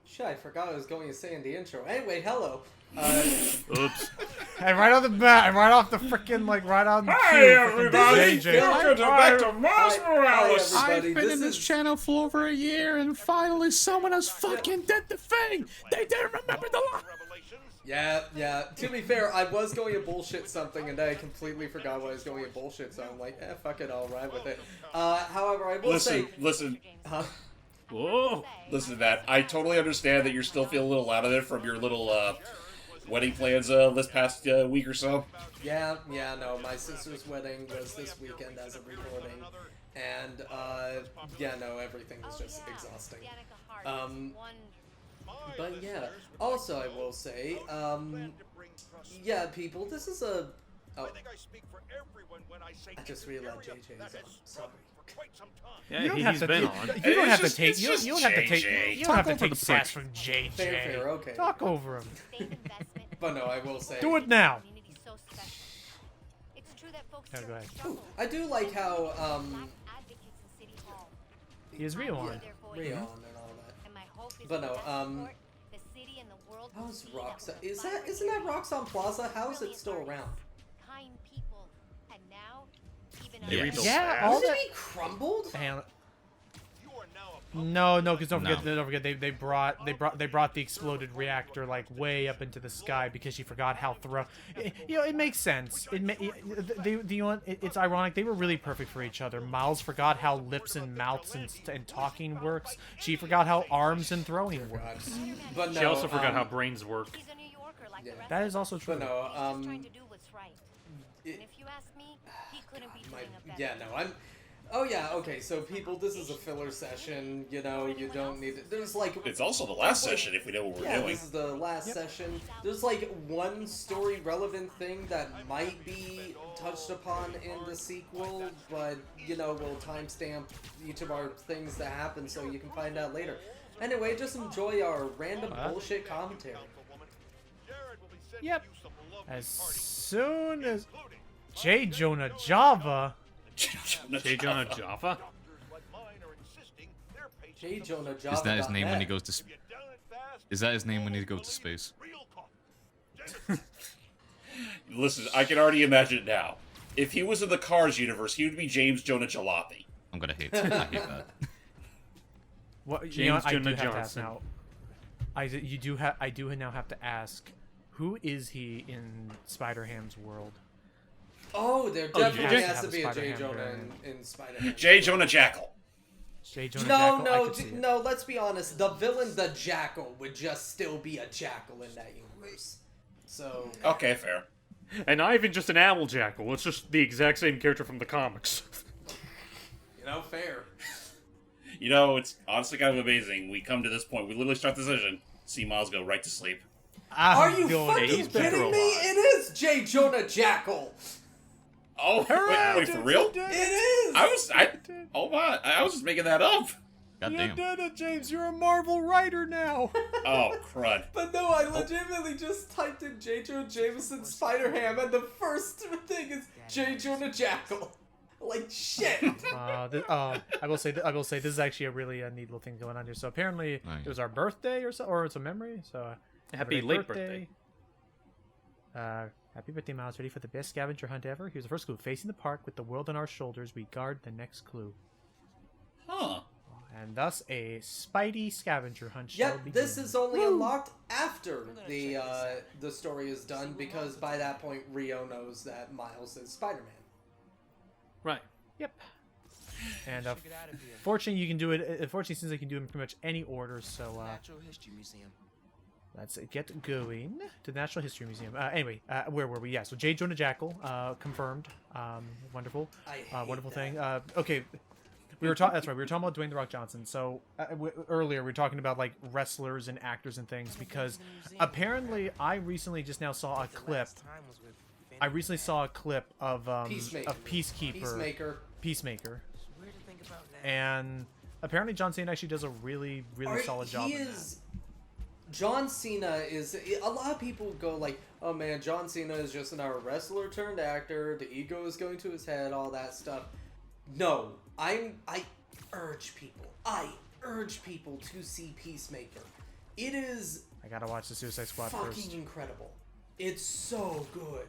Shit, I forgot I was going to say in the intro. Anyway, hello. Oops. And right on the bat, and right off the freaking, like, right on the Hi, cue, everybody! JJ. Welcome back to Miles Hi, Morales! everybody. I've been in This this is- channel for over a year, and finally someone has fucking did the thing! They didn't remember the line! Yeah. To be fair, I was going to bullshit something, and then I completely forgot what I was going to bullshit, so I'm like, fuck it, I'll ride with it. However, I will say... Listen, Huh? Whoa! listen, Matt. I totally understand that you're still feeling a little out of it from your little wedding plans this past week or so. Yeah, no, my sister's wedding was this weekend as of recording, and, yeah, no, everything was just exhausting. But yeah, also I will say, yeah, people, this is a... Oh, I just realized JJ is on. Sorry. Yeah, he's been on. You don't have to just- take. it's You just don't have to take. JJ. You don't have to Talk over take the sass prick. from JJ. Fair, okay. Talk over him. But no, I will say... Do it now. Yeah, go ahead. Ooh, I do like how, He is Rio on. Rio and all that. But no, how's Roxxon? Isn't that Roxxon Plaza? How is it still around? They rebuilt Yeah, fast. all Hasn't that. it be crumbled? Hang on. No, because don't forget they brought the exploded reactor like way up into the sky because she forgot how it makes sense. It's ironic. They were really perfect for each other. Miles forgot how lips and mouths and talking works. She forgot how arms and throwing works. But no, She also forgot how brains work. Yeah. That is also true. But no, yeah, no, I'm... Oh yeah, okay, so people, this is a filler session, you know, you don't need it. There's like... It's also the last session if we know what we're Yeah, doing. this is the last session. There's like one story-relevant thing that might be touched upon in the sequel, but, you know, we'll timestamp each of our things that happen so you can find out later. Anyway, just enjoy our random bullshit commentary. Yep. As soon as J. Jonah Java. J. Jonah Jaffa? J. Jonah Java. Is that his name when he goes to Is that his name when he goes to space? Listen, I can already imagine it now. If he was in the Cars universe, he would be James Jonah Jalopy. I'm gonna hate I hate that. What, James I do Jonah have to ask Johnson. now. I do now have to ask, who is he in Spider-Ham's world? Oh, there Oh, definitely you has to be a J. Spider-Ham Jonah variant. in Spider-Man. J. Jonah Jackal. J. Jonah No, Jackal? I no, could see it. no, let's be honest. The villain, the Jackal, would just still be a Jackal in that universe. So... Okay, fair. And not even just an owl jackal, it's just the exact same character from the comics. You know, fair. You know, it's honestly kind of amazing. We come to this point. We literally start the session, see Miles go right to sleep. Are you going- fucking he's been through kidding a me? lot. It is J. Jonah Jackal. Oh, wait, for real? It is. Oh my, I was just making that up. God You damn. did it, James. You're a Marvel writer now. Oh, crud. But no, I legitimately just typed in J. Jonah Jameson Spider-Ham, and the first thing is J. Jonah Jackal. Like shit. I will say this is actually a really neat little thing going on here. So apparently Nice. it was our birthday or it's a memory. So Happy late birthday. Happy birthday, Miles. Ready for the best scavenger hunt ever? Here's the first clue. Facing the park with the world on our shoulders, we guard the next clue. Huh. And thus a Spidey scavenger hunt shall Yep, begin. this is only unlocked after the story is done, because by that point Rio knows that Miles is Spider-Man. Right. Yep. And fortunately, you can do it. Unfortunately, since I can do it in pretty much any order, so let's get going to the Natural History Museum. Anyway, where were we? Yeah, so J. Jonah Jackal, confirmed. Wonderful. I hate Wonderful that. thing. Okay. We were talking. That's right. We were talking about Dwayne the Rock Johnson. So earlier, we were talking about like wrestlers and actors and things because apparently, I recently just now saw a clip. I recently saw a clip of Peacemaker. Peacemaker. And apparently, John Cena actually does a really solid job. John Cena is... A lot of people go like, oh man, John Cena is just another wrestler turned actor, the ego is going to his head, all that stuff. No, I urge people to see Peacemaker. It is I gotta watch the Suicide Squad fucking first. incredible. It's so good.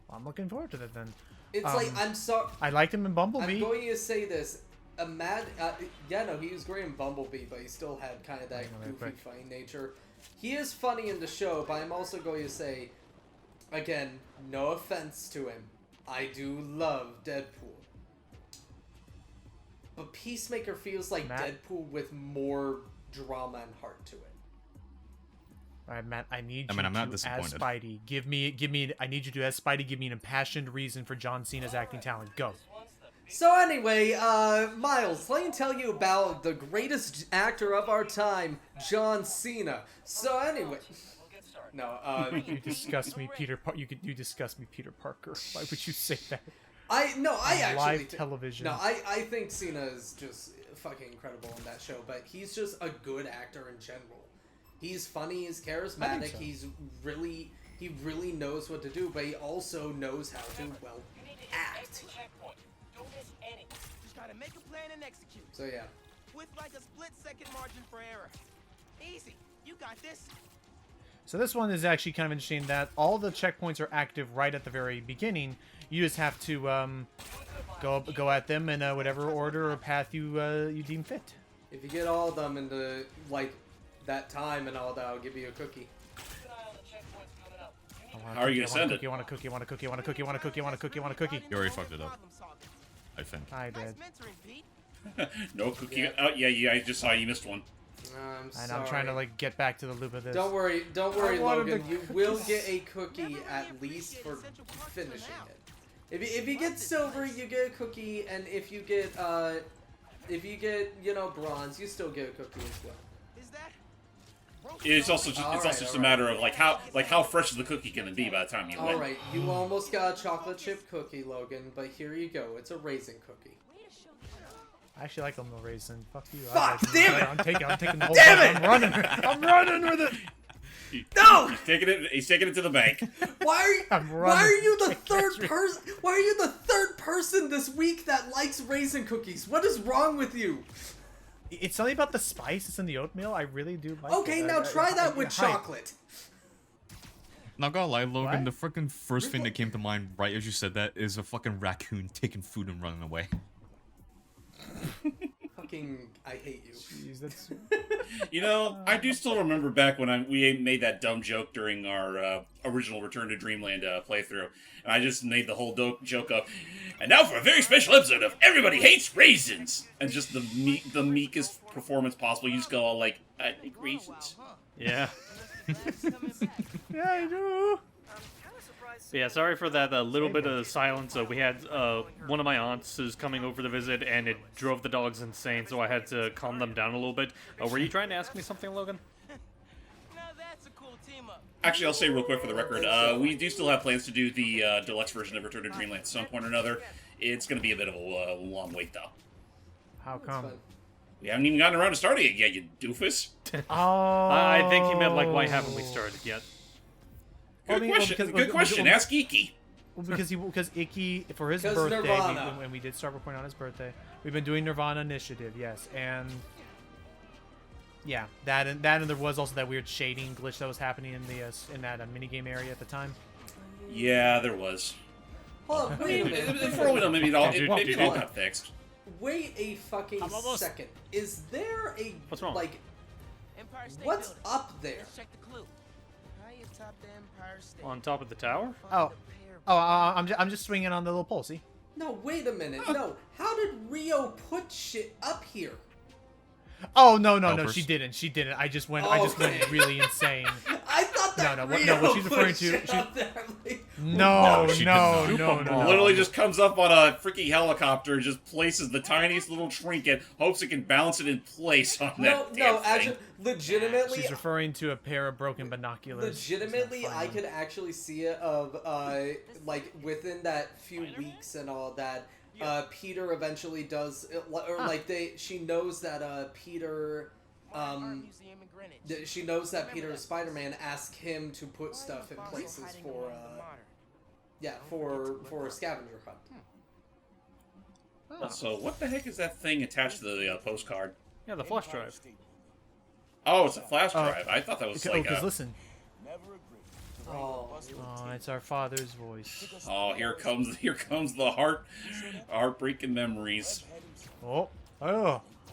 I'm looking forward to that then. It's like, I'm so... I liked him in Bumblebee. I'm going to say this. Yeah, no, he was great in Bumblebee, but he still had kind of that goofy, funny nature. He is funny in the show, but I'm also going to say, again, no offense to him, I do love Deadpool. But Peacemaker feels like Deadpool with more drama and heart to it. All right, Matt, I need you I'm not to, as disappointed. Spidey, give me, I need you to, as Spidey, give me an impassioned reason for John Cena's acting talent. Go. So anyway, Miles, let me tell you about the greatest actor of our time, John Cena. So anyway... No, You disgust me, Peter. You disgust me, Peter Parker. Why would you say that? I actually live television. No, I think Cena is just fucking incredible in that show, but he's just a good actor in general. He's funny, he's charismatic, so. he really knows what to do, but he also knows how to, well, act. Just gotta make a plan and execute. So yeah. With like a split-second margin for error. Easy. You got this. So this one is actually kind of interesting that all the checkpoints are active right at the very beginning. You just have to go at them in whatever order or path you deem fit. If you get all of them into, like, that time and all that, I'll give you a cookie. How are you gonna send it? You want a cookie? Want a cookie? Want a cookie? Want a cookie? Want a cookie? Want a cookie? You already fucked it up. I think. I Nice did. mentoring, Pete. No cookie. Oh, yeah, I just saw you missed one. I'm And sorry. I'm trying to like get back to the loop of this. Don't worry, wanted Logan. the You will get a cookie at least for finishing it. If you get silver, you get a cookie, and if you get bronze, you still get a cookie as well. Is that? It's also just a matter of how fresh is the cookie gonna be by the time you win. All right, you almost got a chocolate chip cookie, Logan, but here you go. It's a raisin cookie. I actually like a little raisin. Fuck you. Fuck, damn it! I'm taking the whole Damn thing. it! I'm running with it. No! He's taking it to the bank. Why I'm why running. are you the third person? Why are you the third person this week that likes raisin cookies? What is wrong with you? It's something about the spice that's in the oatmeal. I really do like Okay, it. now try that I with get hyped. chocolate. Not gonna lie, Logan, What? the freaking first thing that came to mind right as you said that is a fucking raccoon taking food and running away. Fucking, I hate you. Jeez, that's... You know, I do still remember back when we made that dumb joke during our original Return to Dreamland playthrough, and I just made the whole joke of, and now for a very special episode of Everybody Hates Raisins, and just the meekest performance possible. You just go all like, I like raisins. Yeah. Yeah, I do. Yeah, sorry for that little bit of silence. We had one of my aunts is coming over to visit, and it drove the dogs insane, so I had to calm them down a little bit. Were you trying to ask me something, Logan? Now that's a cool team up. Actually, I'll say real quick for the record, we do still have plans to do the deluxe version of Return to Dreamland at some point or another. It's going to be a bit of a long wait, though. How come? Fun. We haven't even gotten around to starting it yet, you doofus. Oh. I think he meant, like, why haven't we started yet? Well, I Good mean, well, question. because- Good question. Ask Iki. Well, because Icky, for his 'Cause birthday, Nirvana. when we did start recording on his birthday, we've been doing Nirvana Initiative, yes, and yeah, that and there was also that weird shading glitch that was happening in the in that minigame area at the time. Yeah, there was. Hold on, wait a minute. For all we know, maybe it all Hold on. got fixed. Wait a fucking I'm almost- second. Is there a What's wrong? like Empire State what's Building. up there? Let's check the clue. High atop the Empire State. On top of the tower? Oh, I'm just swinging on the little pole. See? No, wait a minute. No, how did Rio put shit up here? Oh no, Helpers. she didn't. I just went Okay. really insane. I thought that No, Rio what she's put referring to- shit she- up there. Like, No, she did no, not. no, no. Literally just comes up on a freaking helicopter and just places the tiniest little trinket, hopes it can balance it in place on no, that damn thing. actually, legitimately, She's referring to a pair of broken binoculars. legitimately, It's not I funny. could actually see it of like within that few weeks and all that. Peter eventually does, or like she knows that Peter. Art Museum in Greenwich. She knows that Peter is Spider-Man. Ask him to put stuff in places Hiding for, among the modern. yeah, for a scavenger hunt. So what the heck is that thing attached to the postcard? Yeah, the flash drive. Oh, it's a flash drive. I thought that was like because a... listen. Oh, Oh, it's our father's voice. Oh, here comes the heartbreaking memories. Oh,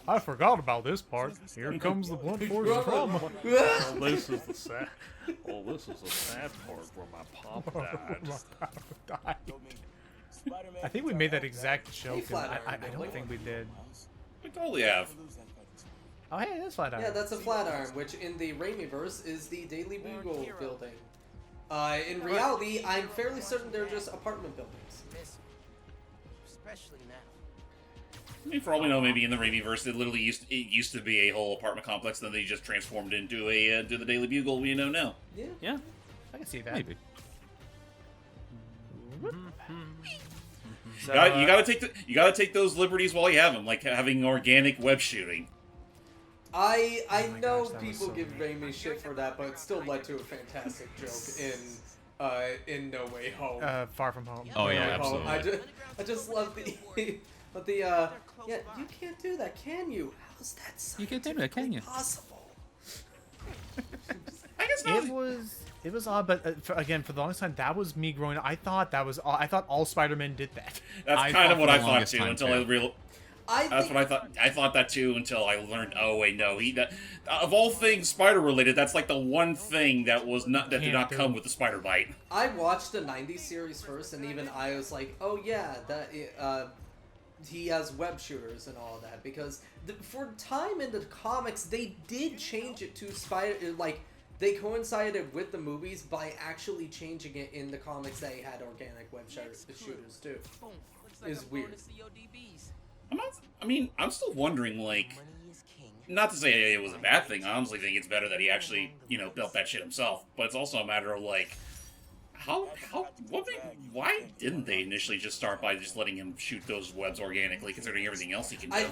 I forgot about this part. Here comes the blunt force trauma. Oh, this is the sad. Oh, this is the sad part where my pop died. I think we made that exact joke. And Flatiron, I like- don't think we did. We totally have. Oh, hey, that's Flatiron. yeah, that's a Flatiron, which in the Raimiverse is the Daily Bugle building. In reality, I'm fairly certain they're just apartment buildings. Especially now. I mean, for all we know, maybe in the Raimiverse, it literally used to be a whole apartment complex, then they just transformed into the Daily Bugle we know now. Yeah. Yeah. I can see that. Maybe. So, You gotta take those liberties while you have them, like having organic web shooting. I my know gosh, that was people so give mean. Raimi shit for that, but it still led to a fantastic joke in No Way Home. Far From Home. Oh, No yeah, Way Home. absolutely. I just love the yeah, you can't do that, can you? How's that You can't do that, can you? possible? I guess not. It was odd, but for the longest time, that was me growing up. I thought all Spider-Man did that. That's kind of what I the thought longest too, time, until too. I real. I That's think, what I thought. I thought that too until I learned. Oh wait, no. Of all things spider related, that's like the one thing that did Can't not do. come with the spider bite. I watched the '90s series first, and even I was like, oh yeah, that he has web shooters and all of that, because for time in the comics they did change it to spider, like they coincided with the movies by actually changing it in the comics that he had organic web shooters too. Boom. Looks Is I'm weird. going to CODBs. I'm still wondering, like, Money is king. not to say it was a bad thing. I honestly think it's better that he actually, built that shit himself. But it's also a matter of like, why didn't they initially just start by just letting him shoot those webs organically, considering everything else he can do? I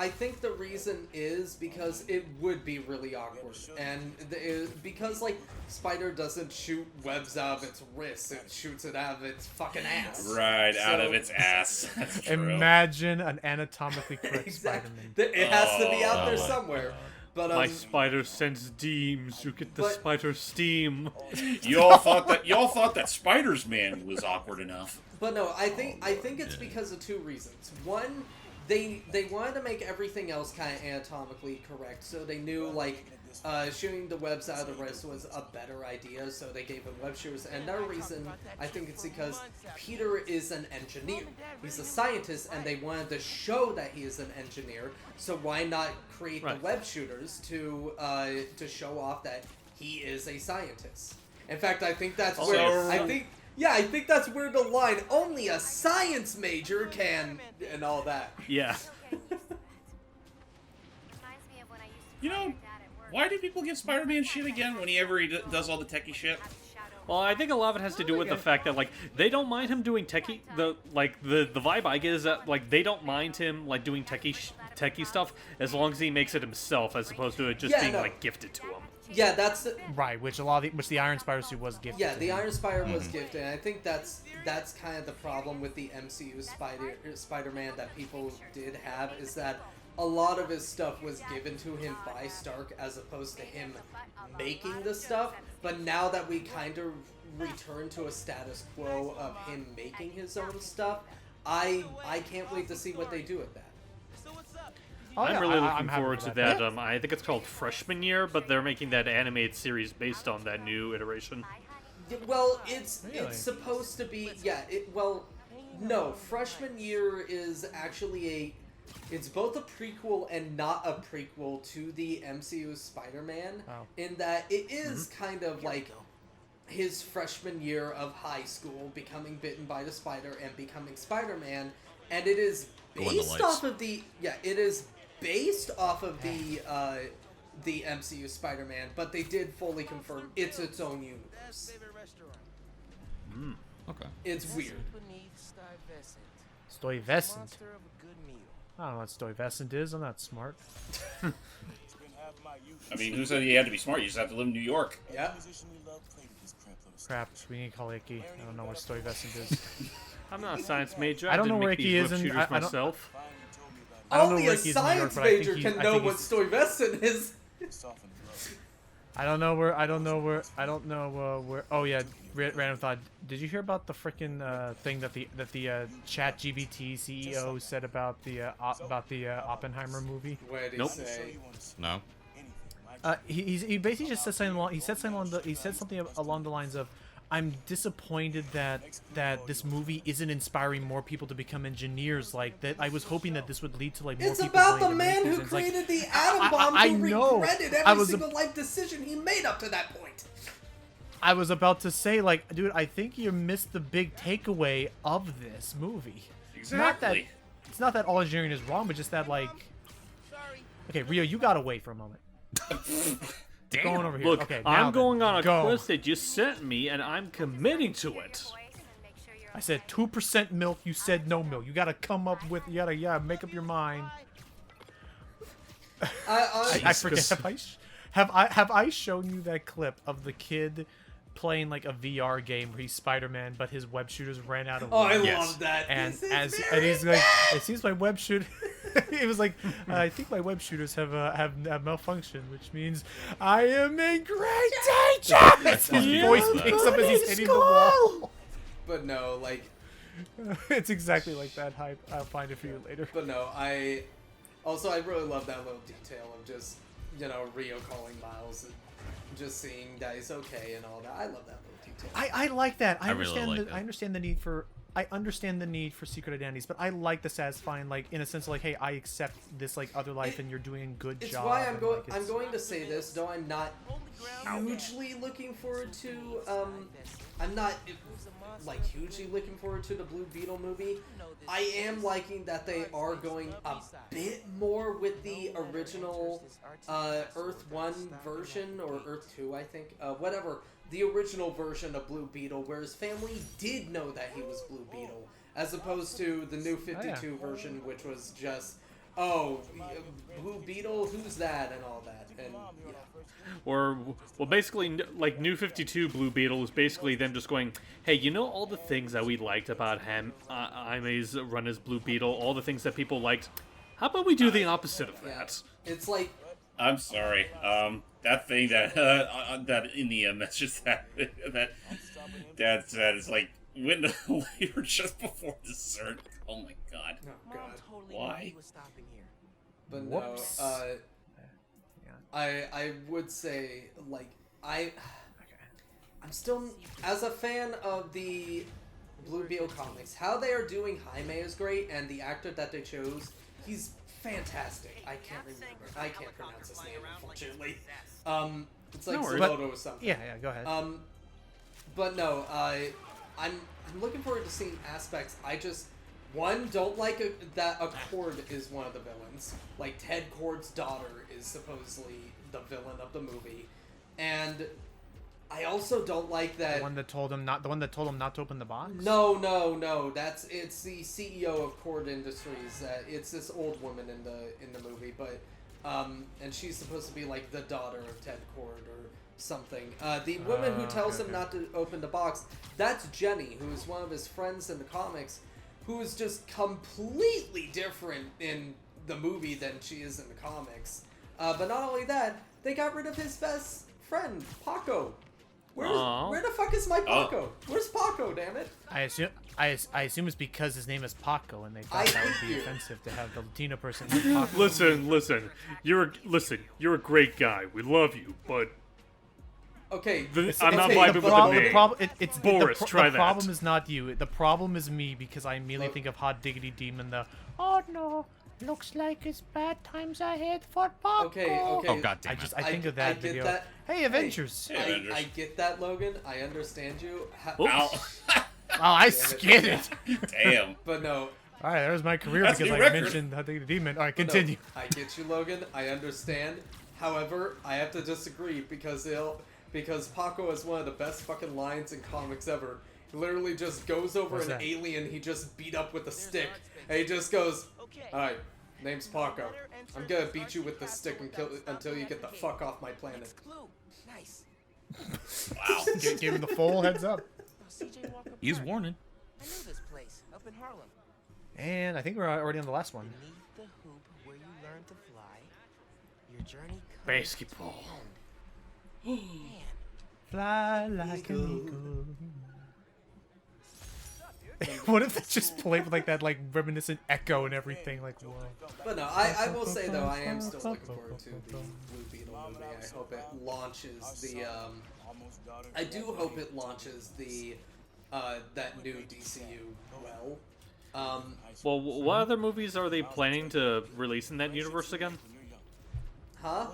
think the reason is because it would be really awkward, and because like Spider doesn't shoot webs out of its wrists, it shoots it out of its fucking ass. Right, out So- of its ass. That's true. Imagine an anatomically correct Exactly. Spider-Man. It has to be out there Oh my somewhere. But My spider sense deems. You get the but- spider steam. You all thought that Spider's Man was awkward enough. But no, I think it's because of two reasons. One, they wanted to make everything else kind of anatomically correct, so they knew like shooting the webs out of the wrist was a better idea, so they gave him web shooters. And another reason, I think it's because Peter is an engineer. He's a scientist, and they wanted to show that he is an engineer. So why not create Right. the web shooters to show off that he is a scientist? In fact, I think that's Also- where I think that's where the line "only a science major can" and all that. Yeah. Why do people give Spider-Man shit again whenever he does all the techie shit? Well, I think a lot of it has to do with the fact that like they don't mind him doing techie. The vibe I get is that like they don't mind him like doing techie stuff as long as he makes it himself, as opposed to it just Yeah, being no. like gifted to him. Yeah, that's Right, which the Iron Spider suit was gifted. yeah. to The him. Iron Spider was gifted, and I think that's kind of the problem with the MCU Spider-Man that people did have, is that a lot of his stuff was given to him by Stark as opposed to him making the stuff. But now that we kind of return to a status quo of him making his own stuff, I can't wait to see what they do with that. So what's up? Oh, I'm yeah, really I'm looking happy forward with to that. I think it's called Freshman Year, but they're making that animated series based on that new iteration. Yeah, well, it's Really? supposed to be no. Freshman Year is actually it's both a prequel and not a prequel to the MCU Spider-Man, Oh. in that it is kind of like his freshman year of high school, becoming bitten by the spider and becoming Spider-Man, and it is Go on the based lights. off of the the MCU Spider-Man, but they did fully confirm it's its own universe. Favorite restaurant. Okay. It's weird. Beneath Stuyvesant. Stuyvesant. Monster of a good meal. I don't know what Stuyvesant is. I'm not smart. I mean, who said you had to be smart? You just have to live in New York. Yeah. Crap, we need to call Icky. I don't know where Stuyvesant is. I'm not a science major. I don't didn't know where make Icky these is web in- shooters I don't- myself. I don't know Only where a he's in New York, science but I think major he's- can I know think what he's- Stuyvesant is. I don't know where. Oh yeah, random thought. Did you hear about the freaking thing that the Chat GBT CEO said about the Oppenheimer movie? What did he Nope. say? No. He basically just said something along. He said something along the lines of, "I'm disappointed that this movie isn't inspiring more people to become engineers. Like that, I was hoping that this would lead to like more It's people." about the wanting to make man this." who And it's like, created the atom bomb I who know. regretted I every was single life decision he made up to that point. I was about to say, like, dude, I think you missed the big takeaway of this movie. Exactly. It's not that all engineering is wrong, but just that, like... Okay, Rio, you gotta wait for a moment. Damn. Going over here. Look, Okay, now I'm then, going on a go. quest that you sent me, and I'm committing to it. I said 2% milk, you said no milk. You gotta come up with... You gotta make up your mind. I forget. Have I shown you that clip of the kid playing like a VR game where he's Spider-Man, but his web shooters ran out of Oh, I wood? love that. And This is and he's very like, bad. it seems my web shooter. It was like, I think my web shooters have malfunctioned, which means I am in great danger. His voice picks up as he's hitting the wall. But no, like, It's exactly like that hype. I'll find it for you later. but no, I really love that little detail of just, you know, Rio calling Miles and just seeing that he's okay and all that. I love that little detail. I like that. I really understand like the that. I understand the need for secret identities, but I like the satisfying, like, in a sense of like, hey, I accept this like other life and you're doing a good It's job. why I'm and, going. like, I'm it's- going to say this, though I'm not hugely looking forward to. I'm not like hugely looking forward to the Blue Beetle movie. I am liking that they are going a bit more with the original Earth 1 version, or Earth 2, I think. Whatever. The original version of Blue Beetle, where his family did know that he was Blue Beetle, as opposed to the new 52 version, which was just, oh, Blue Beetle, who's that, and all that. And yeah. Or, well, basically, like, New 52 Blue Beetle is basically them just going, hey, you know all the things that we liked about Aime's run as Blue Beetle, all the things that people liked? How about we do the opposite of Yeah. that? It's like, I'm sorry. That thing that that in the message that Dad said is like when later just before dessert. Oh my god. oh god. Why? But Whoops. no, I would say, like, I'm still, as a fan of the Blue Beetle comics, how they are doing Jaime is great, and the actor that they chose, he's fantastic. I can't pronounce his name, unfortunately. It's like No worries. Zoloto or something. Yeah, go ahead. But no, I'm looking forward to seeing aspects. I just, one, don't like that Accord is one of the villains. Like, Ted Cord's daughter is supposedly the villain of the movie, and I also don't like that. the one that told him not to open the box. No, it's the CEO of Cord Industries. It's this old woman in the movie, but and she's supposed to be like the daughter of Ted Cord or something. The woman who tells him not to open the box, that's Jenny, who is one of his friends in the comics, who is just completely different in the movie than she is in the comics. But not only that, they got rid of his best friend, Paco. Aw. Where the fuck is my Paco? Where's Paco, damn it? I assume it's because his name is Paco, and they thought I that would hate be you. offensive to have the Latino person named Paco. Listen, you're a great guy. We love you, but Okay, I'm not okay, vibing the with problem- the name. Boris, try the that. problem is not you. The problem is me, because I immediately Look. think of Hot Diggity Demon. Oh no, looks like it's bad times ahead for Paco. Okay. Oh god damn it. I think of that get video. that. Hey, Avengers! Hey, Avengers. I get that, Logan. I understand you. Ow. Oh, I skid it. Damn. But no, All right, there's my career That's because a I record. mentioned Hot Diggity Demon. All right, no, continue. I get you, Logan. I understand. However, I have to disagree because Paco has one of the best fucking lines in comics ever. He literally just goes over What's an that? alien he just beat up with a stick, and he just goes, "Alright, name's Paco. I'm gonna beat you with the stick until you get the fuck off my planet." Nice. Wow. Give him the full heads up. CJ Walker He's Park. warning. I know this place up in Harlem. And I think we're already on the last one. Beneath the hoop where you learn to fly, your journey comes Basketball. to an end. Fly like an eagle. What if it just played with like that like reminiscent echo and everything? Like, whoa. But no, I will say though, I am still looking forward to the Blue Beetle movie. I hope it launches the. I do hope it launches the that new DCU well. Well, what other movies are they planning to release in that universe again? Huh?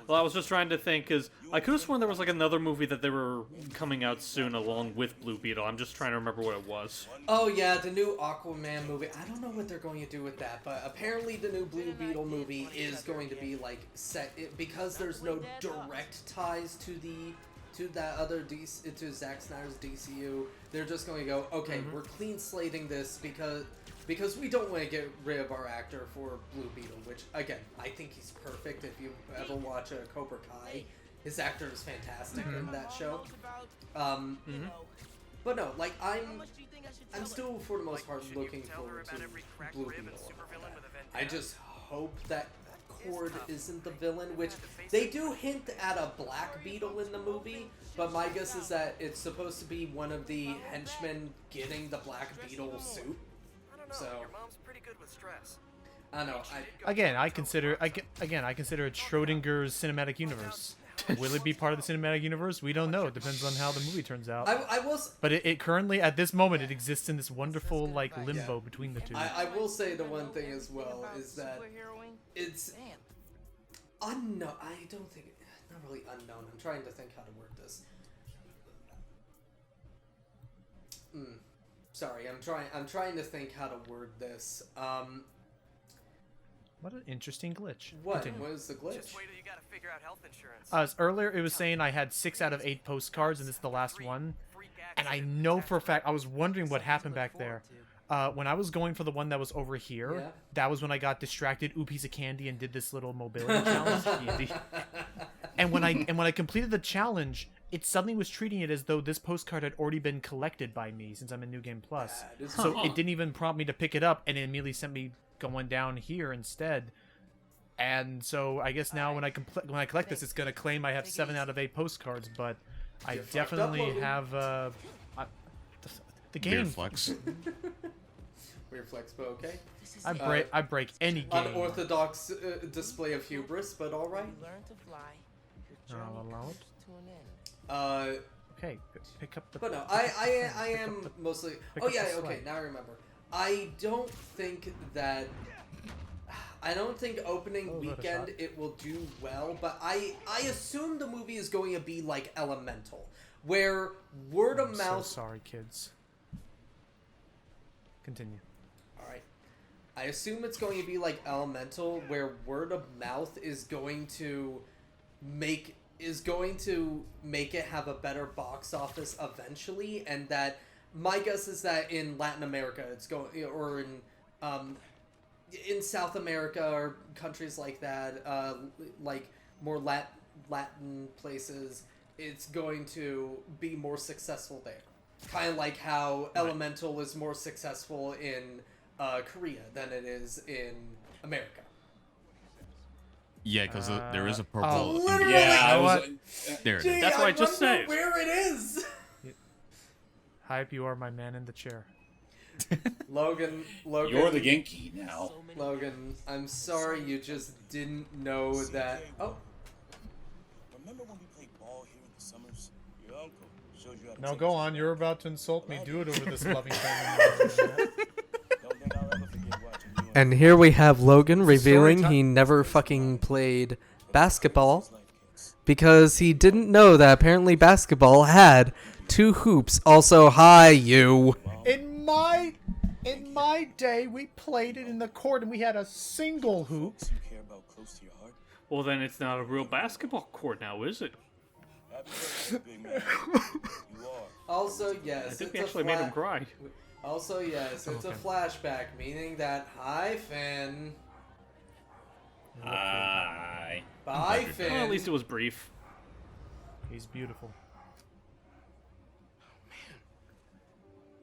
Well, I was just trying to think, because I could have sworn there was like another movie that they were coming out soon along with Blue Beetle. I'm just trying to remember what it was. Oh yeah, the new Aquaman movie. I don't know what they're going to do with that, but apparently the new Blue Beetle movie is going to be like set because there's no direct ties to that other to Zack Snyder's DCU. They're just going to go, okay, we're clean slating this because we don't want to get rid of our actor for Blue Beetle, which, again, I think he's perfect. If you ever watch Cobra Kai, his actor is fantastic in that show. But no, like, I'm still, for the most part, looking forward to Blue Beetle. I just hope that Cord isn't the villain, which they do hint at a Black Beetle in the movie, but my guess is that it's supposed to be one of the henchmen getting the Black Beetle suit. So, your mom's pretty good with stress. I don't know. I consider it Schrodinger's cinematic universe. Will it be part of the cinematic universe? We don't know. It depends on how the movie turns out. I will. But it currently, at this moment, it exists in this wonderful like limbo between the two. I will say the one thing as well is that it's unknown. I don't think not really unknown. I'm trying to think how to word this. Sorry, I'm trying to think how to word this. What an interesting glitch. What? Continue. What is the glitch? Just wait till you gotta figure out health insurance. Earlier it was saying I had 6 out of 8 postcards, and this is the last one. And I know for a fact, I was wondering what happened back there. When I was going for the one that was over here, that was when I got distracted, ooh, piece of candy, and did this little mobility challenge. Candy. And when I completed the challenge, it suddenly was treating it as though this postcard had already been collected by me since I'm in New Game Plus. So it didn't even prompt me to pick it up, and it immediately sent me going down here instead. And so I guess now when I collect this, it's gonna claim I have 7 out of 8 postcards, but I definitely have the game. Weird flex. Weird flex, but okay. I break any game. Unorthodox display of hubris, but all right. You learn to fly. Your I'll journey allow comes it. to an end. Okay, pick up the. But no, I am mostly. pick Oh up yeah, the okay. slack. Now I remember. I don't think opening Oh, weekend Photoshop. it will do well, but I assume the movie is going to be like Elemental, where word of I'm mouth. So sorry, kids. Continue. All right. I assume it's going to be like Elemental, where word of mouth is going to make it have a better box office eventually, and that my guess is that in Latin America it's going, or in South America or countries like that, like more Latin places, it's going to be more successful there. Kind of like how Elemental is more successful in Korea than it is in America. Yeah, because there is a purple. Literally, Yeah, I what? was. There it Gee, is. That's what I just wonder said. where it is. Hype, you are my man in the chair. Logan, You're the Genki now. Logan, I'm sorry you just didn't know that. Oh, Remember when we played ball here in the summers? Your uncle showed you how to Now take go a on. step. You're about to insult me. Do it over this loving family. Don't think I'll ever forget watching you and here we have Logan revealing time. he never fucking played basketball because he didn't know that apparently basketball had 2 hoops. Also, hi you. In my day, we played it in the court, and we had a single hoop. you care about close to your heart. Well, then it's not a real basketball court now, is it? Happy birthday, big man. You are. Also, yes, I think it's we a actually made him cry. Also, yes, it's a Okay. flashback, meaning that hi Finn, Hi. bye Finn. Well, at least it was brief. He's beautiful.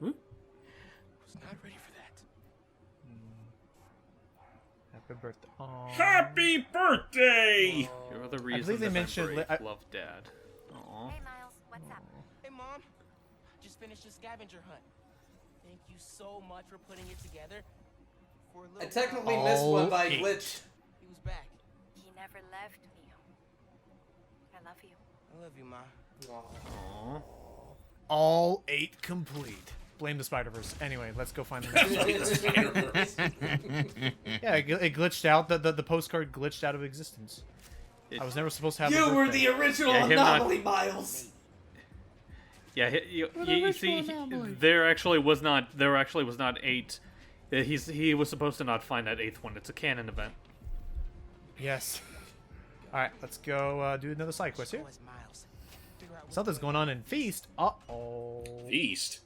Was not ready for that. Happy birthday. Aww. Happy birthday! You're the reason believe they that mentioned I'm brave. Love Dad. Aw. Hey, Miles, what's up? Hey, Mom. Just finished a scavenger hunt. Thank you so much for putting it together. For a I little technically while, missed one by 8. glitch. he was back. He never left me. I love you. I love you, Ma. Aw. All 8 complete. Blame the Spider-Verse. Anyway, let's go find the next one. Yeah, it glitched out. The postcard glitched out of existence. I was never supposed to have. You a were birthday. the original Yeah, him not- anomaly, Miles. Yeah, you see, there actually was not 8. He was supposed to not find that 8th one. It's a canon event. Yes. All right, let's go do another side quest here. So is Miles. Figure out what Something's going on in Feast. Uh-oh. Feast.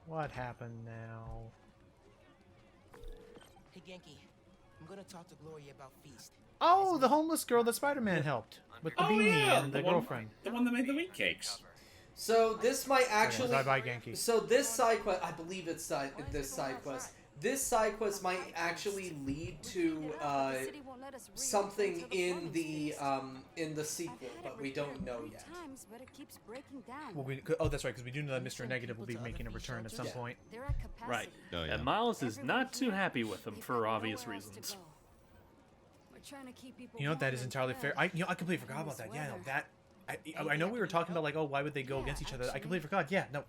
What happened now? Hey, Genki. I'm gonna talk to Gloria about Feast. Oh, the homeless girl that Spider-Man helped with the beanie and the girlfriend. The one that made the wheat cakes. So this might actually. Bye-bye, Genki. So this side quest, I believe it's this side quest. This side quest might actually lead to something in the sequel, but we don't know yet. Well, that's right, because we do know that Mr. Negative will be making a return at some point. Right. Oh, yeah. And Miles is not too happy with him for obvious reasons. You know, that is entirely fair. I completely forgot about that. Yeah, no, that. I know we were talking about, like, oh, why would they go against each other? I completely forgot. Yeah, no,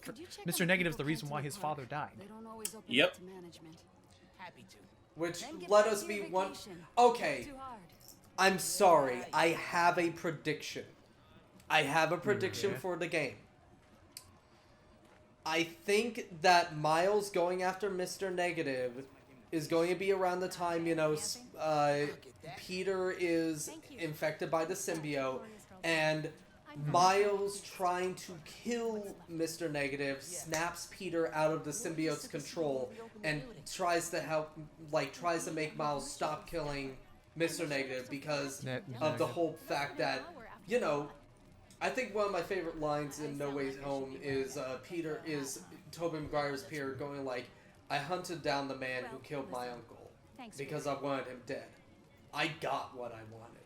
Mr. Negative's the reason why his father died. Yep. Happy to. Which let us be one. Okay, I'm sorry. I have a prediction. I have a prediction for the game. I think that Miles going after Mr. Negative is going to be around the time, Peter is infected by the symbiote, and Miles trying to kill Mr. Negative snaps Peter out of the symbiote's control and tries to make Miles stop killing Mr. Negative because of the whole fact that, I think one of my favorite lines in No Way Home is Tobey Maguire's Peter going like, I hunted down the man who killed my uncle because I wanted him dead. I got what I wanted,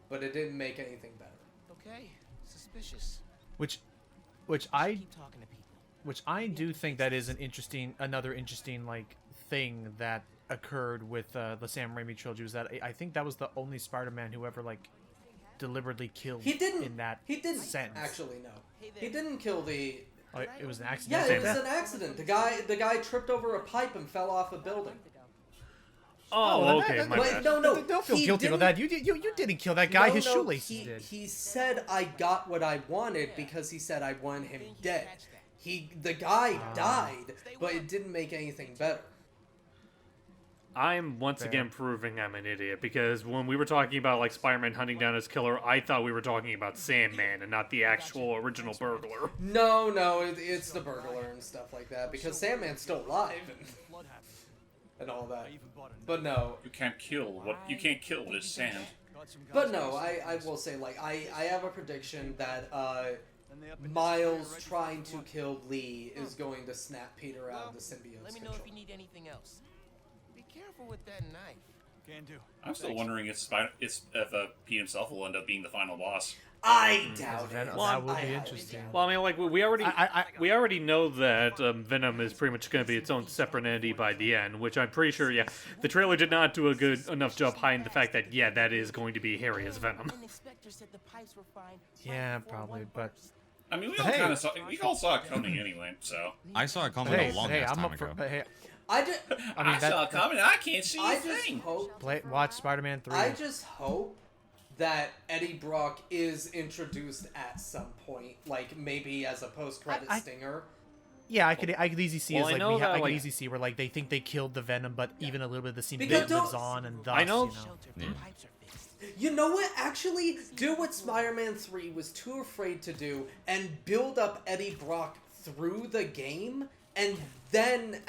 but it didn't make anything better. Okay. Suspicious. Which Keep talking to people. Which I do think that is another interesting like thing that occurred with the Sam Raimi trilogy, was that I think that was the only Spider-Man who ever like deliberately killed. He didn't. In that He didn't sense. actually. No, he didn't kill the. Oh, it was an accident. Yeah, it was an accident. The guy tripped over a pipe and fell off a building. Oh, okay, my bad. No, Don't feel he guilty about that. You didn't kill that guy. His shoelaces did. He said I got what I wanted because he said I want him dead. The guy died, but it didn't make anything better. I'm once again proving I'm an idiot, because when we were talking about like Spider-Man hunting down his killer, I thought we were talking about Sandman and not the actual original burglar. No, it's the burglar and stuff like that, because Sandman's still alive and all that. But no. You can't kill what is sand. But no, I will say, like, I have a prediction that Miles trying to kill Lee is going to snap Peter out of the symbiote's Let me know control. if you need anything else. Be careful with that knife. Can do. I'm still wondering if Pete himself will end up being the final boss. I doubt it. That would be interesting. Well, I mean, like we already know that Venom is pretty much going to be its own separate entity by the end, which I'm pretty sure. Yeah, the trailer did not do a good enough job hiding the fact that that is going to be Harry as Venom. Yeah, probably, but. I mean, we Hey. all saw it coming anyway. So I saw it coming a long ass time ago. I saw it coming. I can't see I a just thing. hope. Watch Spider-Man 3. I just hope that Eddie Brock is introduced at some point, like maybe as a post-credit stinger. Yeah, I could easily see Well, as I like know that, I could like- easily see where like they think they killed the Venom, but even a little bit of the scene Because lives on, and thus, I know- You know what? Actually, do what Spider-Man 3 was too afraid to do and build up Eddie Brock through the game, and then,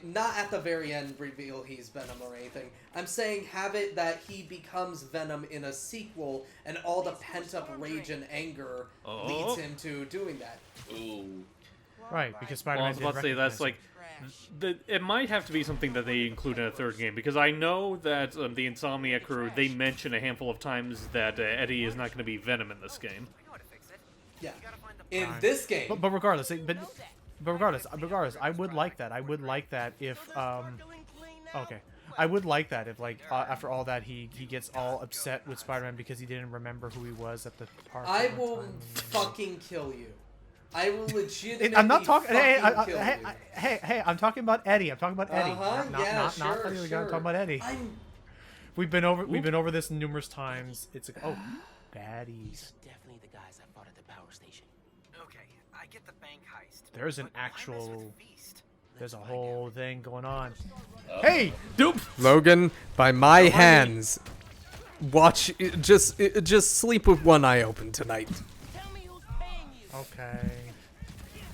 not at the very end, reveal he's Venom or anything. I'm saying have it that he becomes Venom in a sequel, and all the pent-up rage and anger leads him to doing that. Ooh. Right, because Well, I Spider-Man was about to say that's like it might have to be something that they include in a third game, because I know that the Insomniac crew, they mention a handful of times that Eddie is not going to be Venom in this game. Yeah. In this game. But regardless, regardless, I would like that. I would like that if okay. I would like that if, like, after all that, he gets all upset with Spider-Man because he didn't remember who he was at the park. I will fucking kill you. I will legitimately. I'm not talking. Hey, Hey! I'm talking about Eddie. I'm talking about Eddie. Yeah, sure. I'm talking about Eddie. We've been over this numerous times. It's like, oh, baddies. These are definitely the guys I fought at the power station. Okay, I get the bank heist. There's an but why mess actual. with F.E.A.S.T? There's a whole thing going on. Hey, Doop! Logan, by my hands, watch. Just sleep with one eye open tonight. Tell me who's paying you. Okay.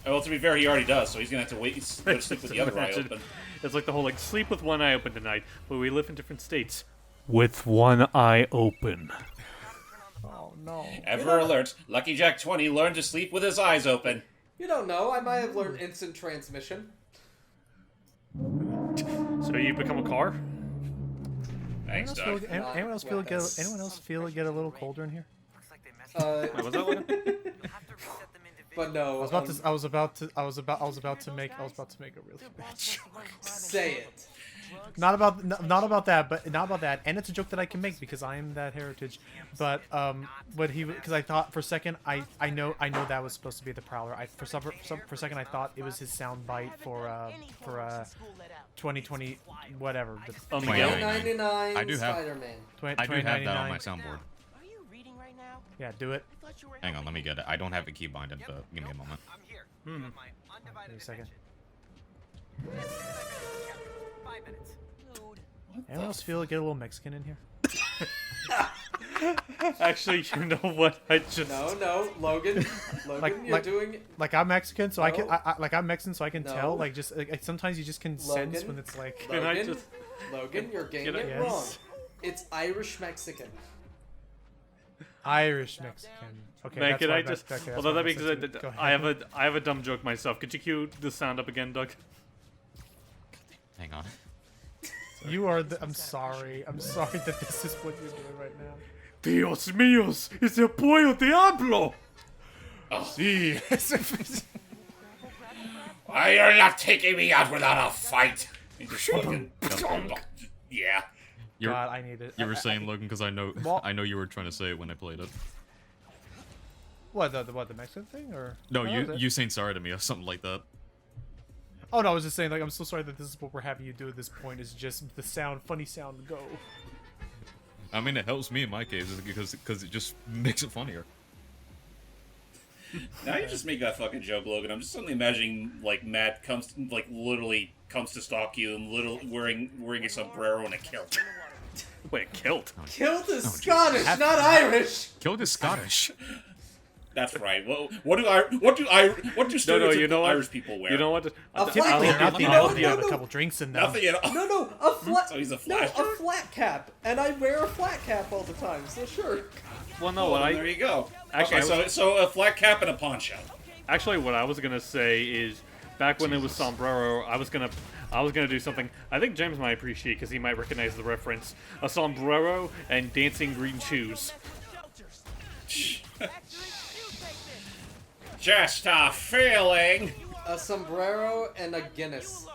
Well, to be fair, he already does, so he's gonna have to wait. Go to sleep with the other eye open. It's like the whole, like, sleep with one eye open tonight, but we live in different states. With one eye open. Oh no. Ever alert, Lucky Jack 20 learned to sleep with his eyes open. You don't know. I might have learned instant transmission. So you become a car? Thanks, Doug. Anyone else feel it get a little colder in here? Looks like they messed Wait, was that one? You'll have to reset them individually. But no. I was about to make a really bad joke. Say it. Not about that, but not about that. And it's a joke that I can make because I am that heritage. But because I thought for a second I know that was supposed to be the Prowler. For a second I thought it was his sound bite for 2020 whatever. Miguel? 99 I do have- Spider-Man. I do have that on my soundboard. Are you reading right now? Yeah, do it. I thought you were Hang on, let me get it. I don't have it keybinded, but give me a moment. I'm here. You have my undivided Wait a second. attention. 5 minutes. Dude. Anyone else feel it get a little Mexican in here? Actually, you know what? I just... No, Logan. Logan, you're doing. Like I'm Mexican, so I can. No. I'm Mexican, so I can No. tell. Like just like, sometimes you just can sense Logan. when it's like. Can I Logan, just- Logan, you're getting Can I- it Yes. wrong. It's Irish Mexican. Irish Mexican. Okay. Man, that's can why I just... okay, that's Although why that I'm means sensitive. Go I ahead. have a dumb joke myself. Could you cue the sound up again, Doug? Hang on. You are the. I'm sorry. I'm sorry that this is what you're doing right now. Dios míos, es el pollo diablo! See. Why are you not taking me out without a fight? He just fucking- yeah. God, I need it. You were saying, Logan, because I know you were trying to say it when I played it. What the Mexican thing or? No, What was it? you saying sorry to me or something like that. Oh no, I was just saying like I'm so sorry that this is what we're having you do at this point is just the funny sound to go. I mean, it helps me in my case because it just makes it funnier. Now you just make that fucking joke, Logan. I'm just suddenly imagining like Matt literally comes to stalk you and wearing a sombrero and a kilt. Wait, kilt? Kilt is Scottish, not Irish. Kilt is Scottish. That's right. What do stereotypical you know what? Irish people wear? You know what? A Typically, flat cap. you No, have a no. couple drinks in them. Nothing at all. No, a flat. So he's a No, flasher? a flat cap, and I wear a flat cap all the time. So sure. Well, no, Oh, what there you go. Actually, Okay, so a flat cap and a poncho. Actually, what I was gonna say is, back when it was sombrero, I was gonna do something I think James might appreciate because he might recognize the reference: a sombrero and dancing green shoes. Just a feeling. A sombrero and a Guinness.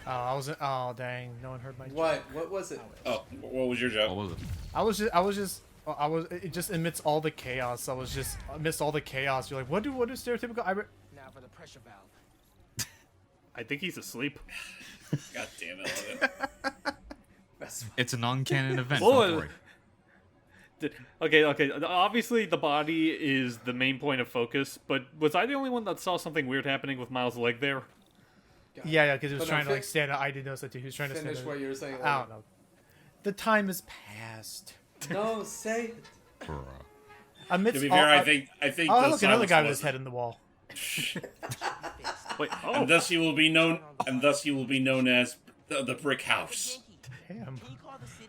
Oh dang, no one heard my joke. What was it? Oh, what was your joke? What was it? It just amidst all the chaos. Amidst all the chaos. You're like, what do stereotypical Irish? Now for the pressure valve. I think he's asleep. God damn it, Logan. It's a non-canon event. Oh, Don't worry. Okay. Obviously, the body is the main point of focus, but was I the only one that saw something weird happening with Miles' leg there? Yeah, because he was But no, trying to like stand up. I didn't notice that too. He was trying to Finish stand what up. you were saying. I don't know. The time has passed. No, say it. Bruh. Amidst To be all, fair, I think oh, the look, another silence guy with was- his head in the wall. Wait, And thus he will be known. And thus he will be known as the Brick House. Damn.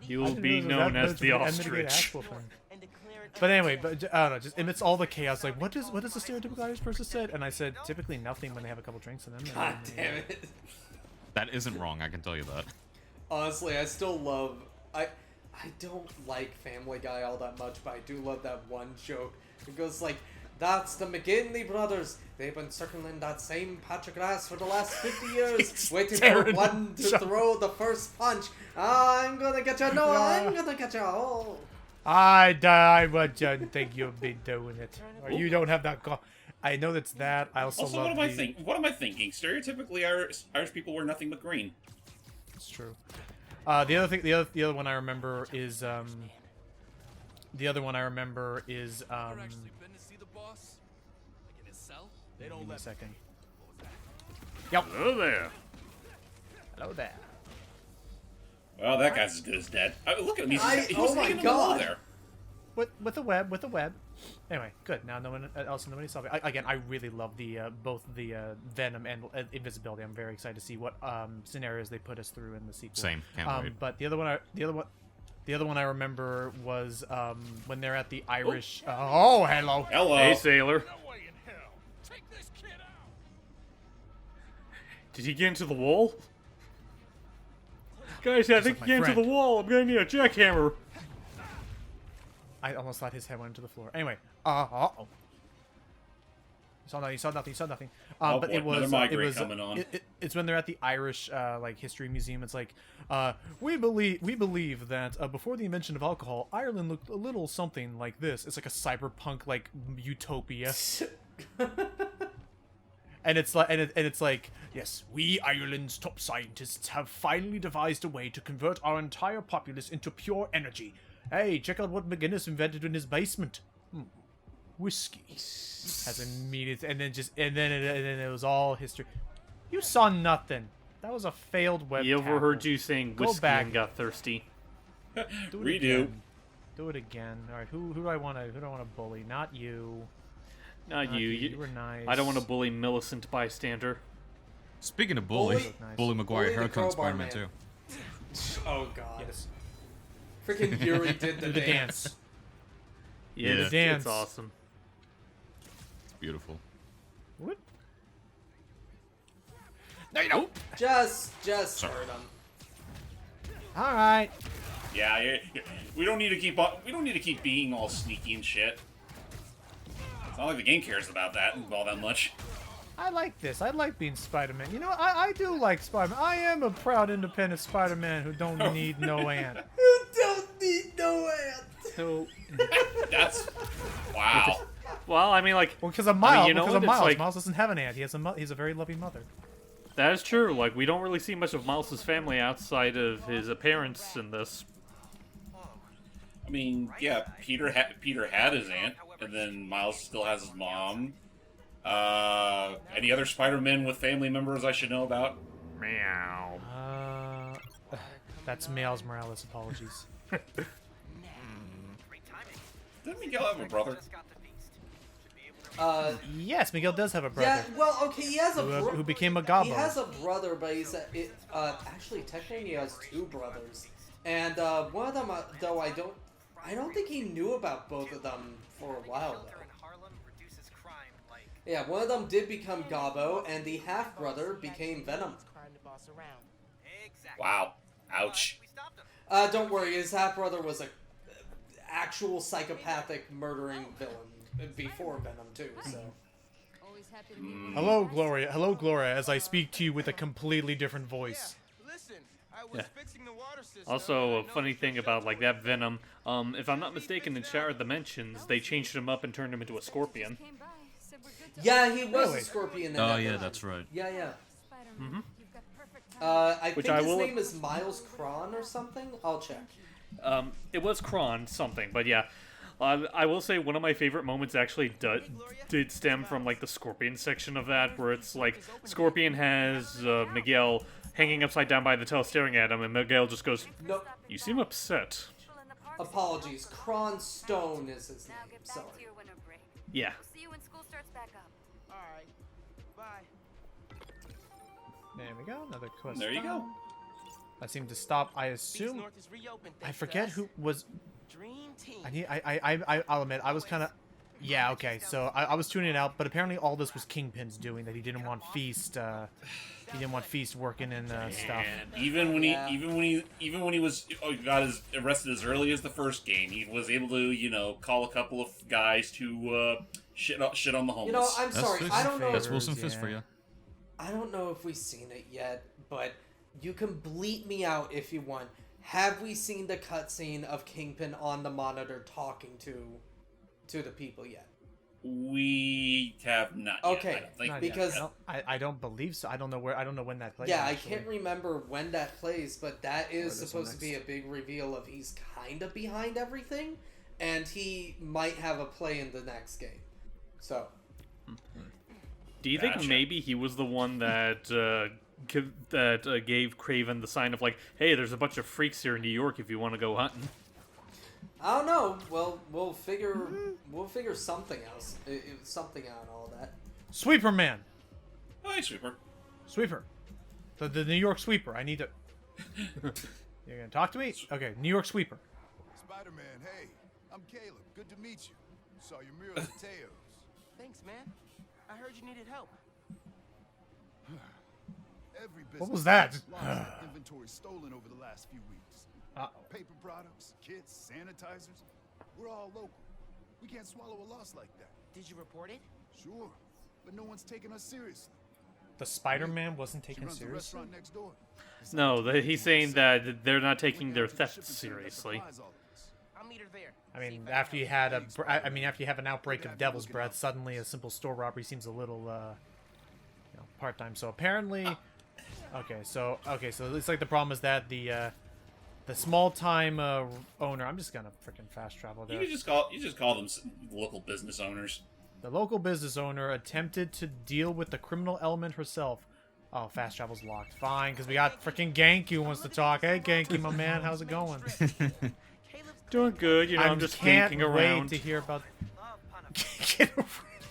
you will be known as the That's a ostrich. ass whooping. And declare it But anyway, I don't know. Just amidst all the chaos, like, what does the stereotypical Irish person say? And I said, typically nothing when they have a couple drinks in them. God damn it. That isn't wrong, I can tell you that. Honestly, I still love... I don't like Family Guy all that much, but I do love that one joke. It goes like, that's the McGinley brothers. They've been circling that same patch of grass for the last 50 years, waiting for one to throw the first punch. I'm gonna get you. No, I'm gonna get you. Oh. I would think you'd be doing it. Or you don't have that... I know that's that. I also love what am I thinking? Stereotypically, Irish people wear nothing but green. It's true. The other one I remember is give me a second. Yep. Hello there. Hello there. Well, that guy's as good as dead. Look at him. He was oh my laying in the wall God. there. With the web. Anyway, good. Now no one else, nobody saw me. Again, I really love the both the Venom and invisibility. I'm very excited to see what scenarios they put us through in the sequel. Same. Can't wait. But the other one I remember was when they're at the Irish. Oh, hello. Hello. Hey, sailor. Did he get into the wall? Guys, I think he got into the wall. I'm gonna need a jackhammer. I almost thought his head went into the floor. Anyway, uh-oh. You saw nothing. But it was coming on. It's when they're at the Irish like history museum. It's like we believe that before the invention of alcohol, Ireland looked a little something like this. It's like a cyberpunk like utopia. And it's like yes, we Ireland's top scientists have finally devised a way to convert our entire populace into pure energy. Hey, check out what McGinnis invented in his basement. Whiskey. Has immediate, and then it was all history. You saw nothing. That was a failed web. He overheard you saying whiskey and got thirsty. Redo. Do it again. All right. Who do I want to bully? Not you. Not you. You were nice. I don't want to bully Millicent bystander. Speaking of bully, Bully Maguire, here comes Spider-Man 2. Oh God. Yes. Freaking Yuri did the dance. Yeah, the dance. It's awesome. It's beautiful. What? No, you don't. Just hurt him. All right. Yeah, we don't need to keep being all sneaky and shit. It's not like the game cares about that all that much. I like this. I like being Spider-Man. You know, I do like Spider-Man. I am a proud, independent Spider-Man who don't need no aunt. You don't need no aunt. So, that's wow. Well, I mean, like, because of Miles. you know because of what? Miles. Like, Miles doesn't have an aunt. He's a very loving mother. that is true. Like, we don't really see much of Miles's family outside of his appearance in this. I mean, yeah, Peter had his aunt, and then Miles still has his mom. Any other Spider-Men with family members I should know about? Meow. That's Miles Morales. Apologies. Didn't Miguel have a brother? Yes, Miguel does have a brother. Yeah, well, okay, he has a who became a gobbo. He has a brother, but he's actually technically he has two brothers, and one of them though I don't think he knew about both of them for a while though. Yeah, one of them did become Gobbo, and the half brother became Venom. Wow. Ouch. Don't worry, his half brother was a actual psychopathic murdering villain before Venom too. So. Hello, Gloria. Hello, Gloria. As I speak to you with a completely different voice. Yeah. Also, a funny thing about like that Venom, if I'm not mistaken, in Shattered Dimensions, they changed him up and turned him into a scorpion. Yeah, he was a scorpion. Oh yeah, that's right. Yeah. Mm-hmm. I think his name is Miles Kron or something. I'll check. It was Kron something, but yeah. I will say one of my favorite moments actually did stem from like the Scorpion section of that, where it's like Scorpion has Miguel hanging upside down by the tail staring at him, and Miguel just goes, "No, you seem upset." Apologies, Kron Stone is his name. Sorry. Yeah. See you when school starts back up. All right. Bye. There we go. Another quest. There you go. I seem to stop. I assume. I forget who was. Dream team. I'll admit, I was kind of... Yeah, okay, so I was tuning it out, but apparently all this was Kingpin's doing, that he didn't want F.E.A.S.T, he didn't want F.E.A.S.T working in stuff. And even when he was arrested as early as the first game, he was able to, you know, call a couple of guys to shit on the homeless. You know, I'm sorry, I don't know. That's Wilson Fisk for you. I don't know if we've seen it yet, but you can bleep me out if you want. Have we seen the cutscene of Kingpin on the monitor talking to the people yet? We have not. Okay, yet, I don't think. Not because yet. I don't believe so. I don't know when that plays. yeah, actually. I can't remember when that plays, but that is this supposed one to be a big reveal of he's kind of behind everything, and he might have a play in the next game. So, Do you think Gotcha. maybe he was the one that gave Craven the sign of like, hey, there's a bunch of freaks here in New York if you want to go hunting? I don't know. Well, we'll figure something else, something out and all that. Sweeper Man! Hi, Sweeper. Sweeper. The New York Sweeper. I need to... You're gonna talk to me? Okay, New York Sweeper. Spider-Man, hey, I'm Caleb. Good to meet you. Saw your mural at Teo's. Thanks, man. I heard you needed help. Every business What was that? has lost their inventory stolen over the last few weeks. Paper products, kits, sanitizers. We're all local. We can't swallow a loss like that. Did you report it? Sure, but no one's taking us seriously. The Spider-Man wasn't She taken runs the seriously? restaurant next door. No, he's saying that they're not taking their theft seriously. I'll meet her there. I mean, after you had after you have an outbreak of Devil's Breath, suddenly a simple store robbery seems a little, part-time. So apparently, okay, so it's like the problem is that the small-time owner. I'm just gonna freaking fast travel there. You just call them local business owners. The local business owner attempted to deal with the criminal element herself. Oh, fast travel's locked. Fine, because we got freaking Genki who wants to talk. Hey, Genki, my man, how's it going? Doing good, you know, I'm just ganking around. Wait to hear about... Love Get over it.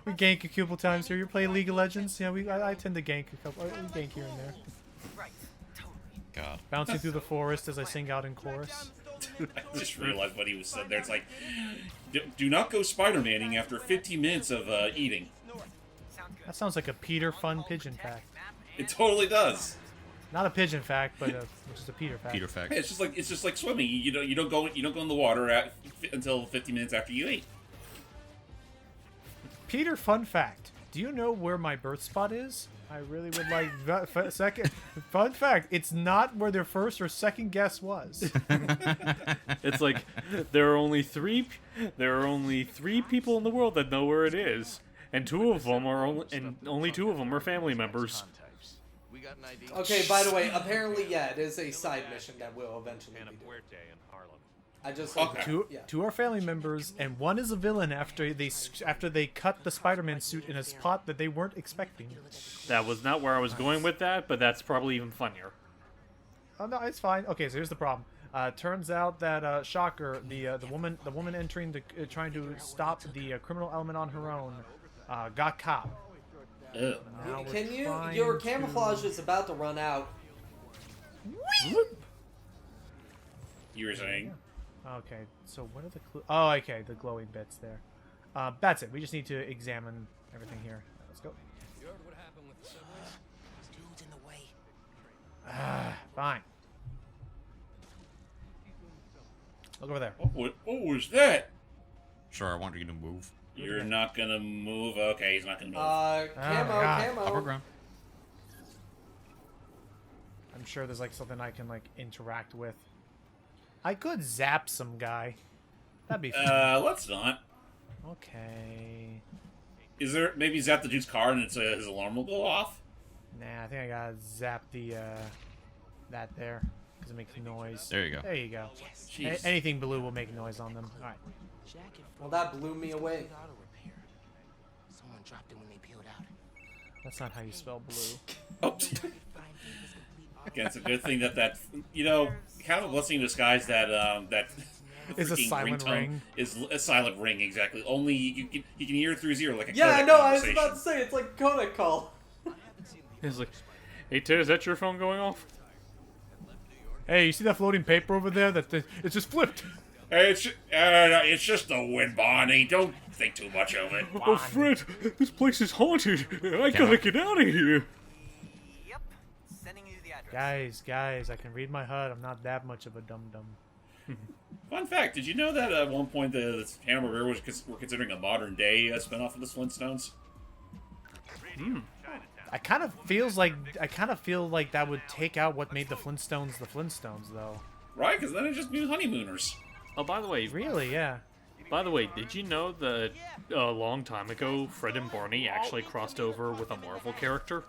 We gank a couple times here. You play League of Legends? Yeah, I tend to gank a couple. We gank here and there. Right, totally. God. Bouncing through the forest as I sing out in chorus. I just realized what he was said there. It's like, do not go Spider-Maning after 15 minutes of eating. Sounds good. That sounds like a Peter fun pigeon fact. It totally does. Not a pigeon fact, but just a Peter fact. Peter fact. Hey, it's just like swimming. You don't go in the water until 15 minutes after you eat. Peter fun fact. Do you know where my birth spot is? I really would like that second. Fun fact: it's not where their first or second guess was. It's like there are only three people in the world that know where it is, and only two of them are family members. Okay, by the way, apparently, yeah, it is a side mission that will eventually be doing. I just Two are family members, and one is a villain after they cut the Spider-Man suit in a spot that they weren't expecting. That was not where I was going with that, but that's probably even funnier. Oh no, it's fine. Okay, so here's the problem. Turns out that shocker, the woman entering trying to stop the criminal element on her own, got caught. Ugh. Can you? Your camouflage is about to run out. You were saying? Okay, so what are the oh, okay, the glowing bits there. That's it. We just need to examine everything here. Let's go. You heard what happened with the subways? Dude's in the way. Fine. Look over there. What was that? Sure, I want you to move. You're not gonna move. Okay, he's not gonna move. Camo. Upper ground. I'm sure there's like something I can like interact with. I could zap some guy. That'd be fun. Let's not. Okay. Is there maybe zap the dude's car and his alarm will go off? Nah, I think I gotta zap the that there because it makes noise. There you go. There you go. Jeez. Anything blue will make noise on them. All right. Well, that blew me away. Someone dropped it when they peeled out. That's not how you spell blue. Oh. Again, it's a good thing that kind of a blessing in disguise that It's a freaking silent ringtone ring. is a silent ring, exactly. Only you can hear it through his ear like a Yeah, I codec know. I was conversation. about to say it's like a codec call. It's like, hey Ted, is that your phone going off? Hey, you see that floating paper over there? It just flipped. It's just the wind, Bonnie. Don't think too much of it. Oh, Fred, this place is haunted. I gotta get out of here. Yep. Sending you the address. Guys, I can read my HUD. I'm not that much of a dum-dum. Fun fact, did you know that at one point the Hanna-Barbera were considering a modern-day spinoff of the Flintstones? I kind of feel like that would take out what made the Flintstones, though. Right, because then it just be honeymooners. Oh, by the way, Really, yeah. By the way, did you know that a long time ago, Fred and Barney actually crossed over with a Marvel character?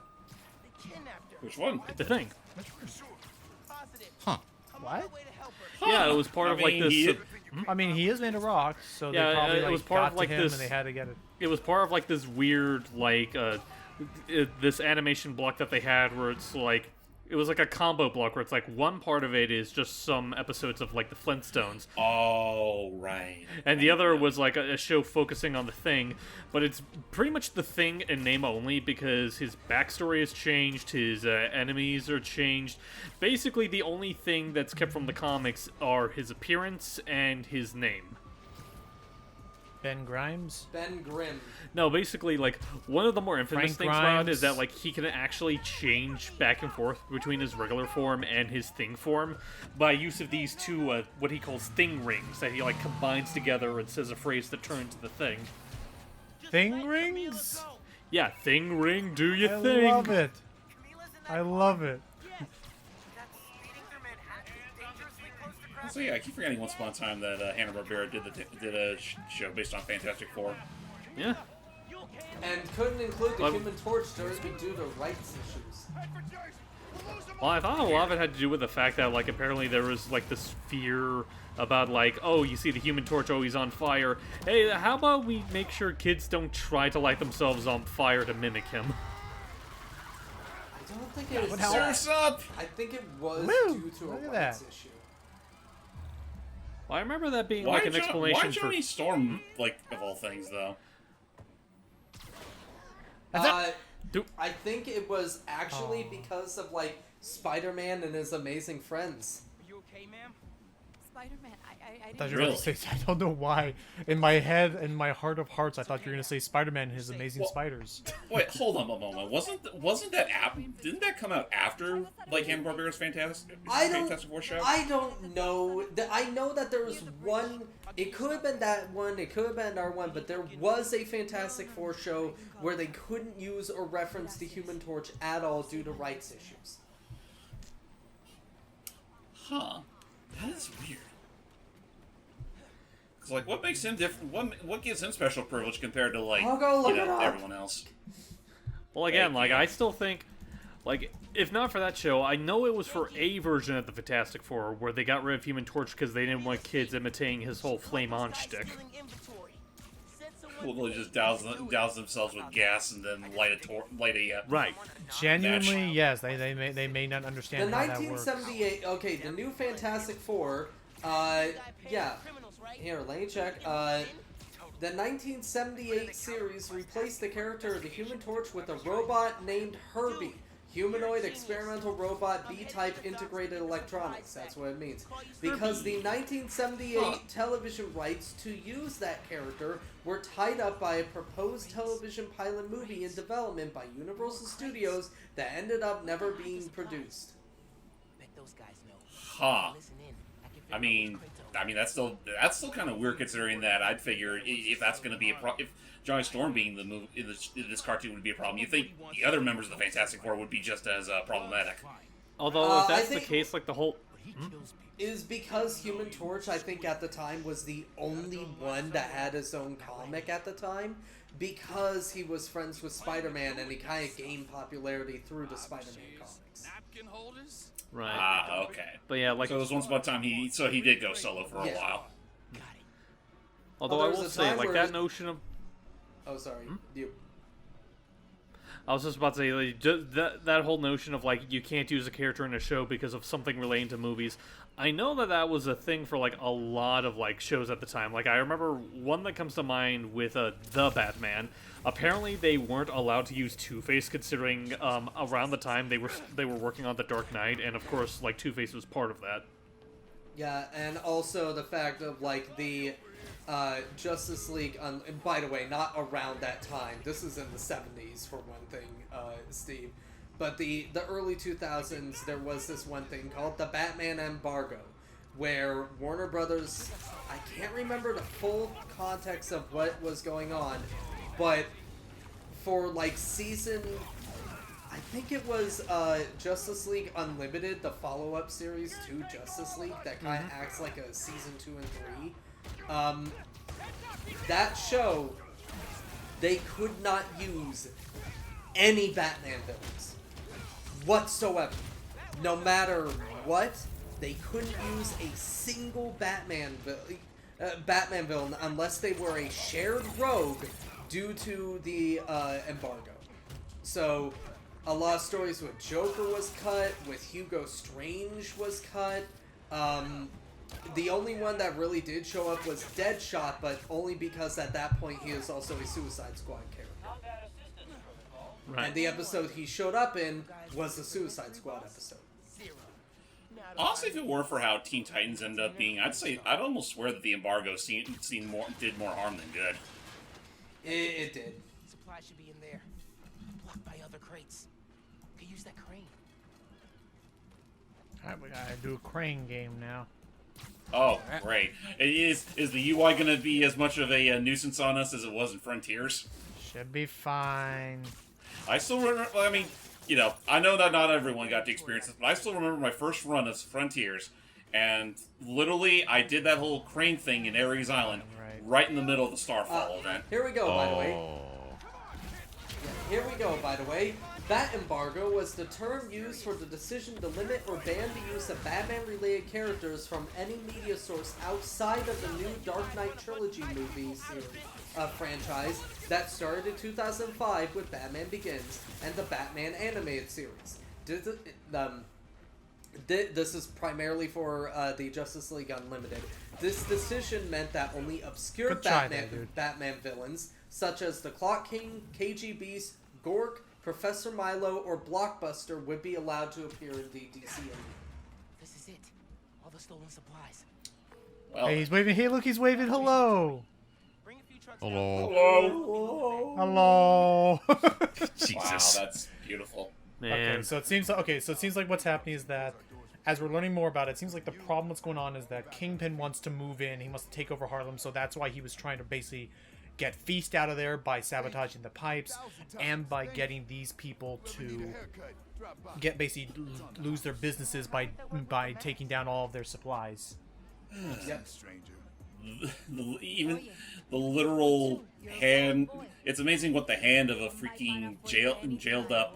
Which one? The Thing. Huh. What? Yeah, it was part of like this. I mean, he is made of rock, so Yeah, they probably it was part got of, like, to him this- and they had to get it. It was part of like this weird this animation block that they had where it's like it was like a combo block where it's like one part of it is just some episodes of like the Flintstones. Oh, right. And the other was like a show focusing on the Thing, but it's pretty much the Thing in name only because his backstory has changed, his enemies are changed. Basically, the only thing that's kept from the comics are his appearance and his name. Ben Grimes? Ben Grimm. No, basically, like, one of the more infamous Frank things about it Grimes. is that, like, he can actually change back and forth between his regular form and his Thing form by use of these two, what he calls Thing rings that he, like, combines together and says a phrase that turns the Thing. Thing rings? Yeah, Thing ring, do your I thing! love it. I love it. So yeah, I keep forgetting once upon a time that Hanna-Barbera did a show based on Fantastic Four. Yeah. And couldn't include the Well- Human Torch due to rights issues. Well, I thought a lot of it had to do with the fact that, like, apparently there was, like, this fear about, like, oh, you see the Human Torch, oh, he's on fire. Hey, how about we make sure kids don't try to light themselves on fire to mimic him? I don't think it was. Surf's up! I think it was Woo! due to a Look at rights that. issue. Well, I remember that being, Why, like, an explanation why for... Johnny Storm, like, of all things, though? I think it was actually Oh. because of like Spider-Man and his amazing friends. Are you okay, ma'am? Spider-Man, I I didn't thought you were going to say, I don't know why. In my head, in my heart of hearts, I thought you were going to say Spider-Man and his amazing spiders. Wait, hold on a moment. Wasn't that didn't that come out after like Hanna-Barbera's Fantastic Four show? I don't know. I know that there was one. It could have been that one. It could have been our one. But there was a Fantastic Four show where they couldn't use or reference the Human Torch at all due to rights issues. Huh. That is weird. Cause like, what makes him different? What gives him special privilege compared to like I'll go look you it know up. everyone else? Well, again, like, I still think, like, if not for that show, I know it was for a version of the Fantastic Four where they got rid of Human Torch because they didn't want kids imitating his whole flame on shtick. People just douse themselves with gas and then light a Right. Genuinely, yes. They may not understand The how that works. 1978. Okay, the new Fantastic Four. Yeah. Here, let me check. The 1978 series replaced the character of the Human Torch with a robot named Herbie. Humanoid experimental robot B-type integrated electronics. That's what it means. Because the 1978 television rights to use that character were tied up by a proposed television pilot movie in development by Universal Studios that ended up never being produced. Huh. I mean that's still kind of weird considering that I'd figure if that's going to be if Johnny Storm being the movie in this cartoon would be a problem, you think the other members of the Fantastic Four would be just as problematic. Although, if that's I the think- case, like, the whole... Is because Human Torch, I think at the time, was the only one that had his own comic at the time, because he was friends with Spider-Man and he kind of gained popularity through the Spider-Man comics. Right. Ah, okay. But yeah, like... So it was once upon a time he did go solo for a Yeah. while. Although Well, I there will was a say, time like, where that it- notion of... Oh, sorry. You. I was just about to say, like, that whole notion of, like, you can't use a character in a show because of something relating to movies. I know that was a thing for, like, a lot of, like, shows at the time. Like, I remember one that comes to mind with The Batman. Apparently, they weren't allowed to use Two-Face, considering around the time they were working on The Dark Knight, and of course, like, Two-Face was part of that. Yeah, and also the fact of like the Justice League. And by the way, not around that time. This is in the 70s for one thing, Steve. But the early 2000s, there was this one thing called the Batman embargo, where Warner Brothers, I can't remember the full context of what was going on, but for like season, I think it was Justice League Unlimited, the follow-up series to Justice League that kind of acts like a season 2 and 3. That show, they could not use any Batman villains whatsoever. No matter what, they couldn't use a single Batman villain unless they were a shared rogue due to the embargo. So, a lot of stories with Joker was cut, with Hugo Strange was cut. The only one that really did show up was Deadshot, but only because at that point he was also a Suicide Squad character. Right. And the episode he showed up in was the Suicide Squad episode. Honestly, if it were for how Teen Titans ended up being, I'd almost swear that the embargo did more harm than good. It did. Supply should be in there. Blocked by other crates. Could use that crane. Alright, we gotta do a crane game now. Oh, great. Is the UI going to be as much of a nuisance on us as it was in Frontiers? Should be fine. I still remember, I mean, you know, I know that not everyone got to experience this, but I still remember my first run as Frontiers, and literally I did that whole crane thing in Ares Island right in the middle of the Starfall event. Here we go, by the way. Yeah, here we go, by the way. Bat embargo was the term used for the decision to limit or ban the use of Batman-related characters from any media source outside of the new Dark Knight trilogy movie series franchise that started in 2005 with Batman Begins and the Batman animated series. This is primarily for the Justice League Unlimited. This decision meant that only obscure Batman villains, such as the Clock King, KG Beast, Gork, Professor Milo, or Blockbuster, would be allowed to appear in the DCU. This is it. All the stolen supplies. Well, Hey, he's waving. Hey, look, he's waving. Hello. Bring a few trucks Hello. Hello. Jesus. wow, that's beautiful. Man. Okay, so it seems like what's happening is that as we're learning more about it, it seems like the problem that's going on is that Kingpin wants to move in. He wants to take over Harlem, so that's why he was trying to basically get F.E.A.S.T out of there by sabotaging the pipes and by getting these people to basically lose their businesses by taking down all of their supplies. Yep. Even the literal hand. It's amazing what the hand of a freaking jailed up.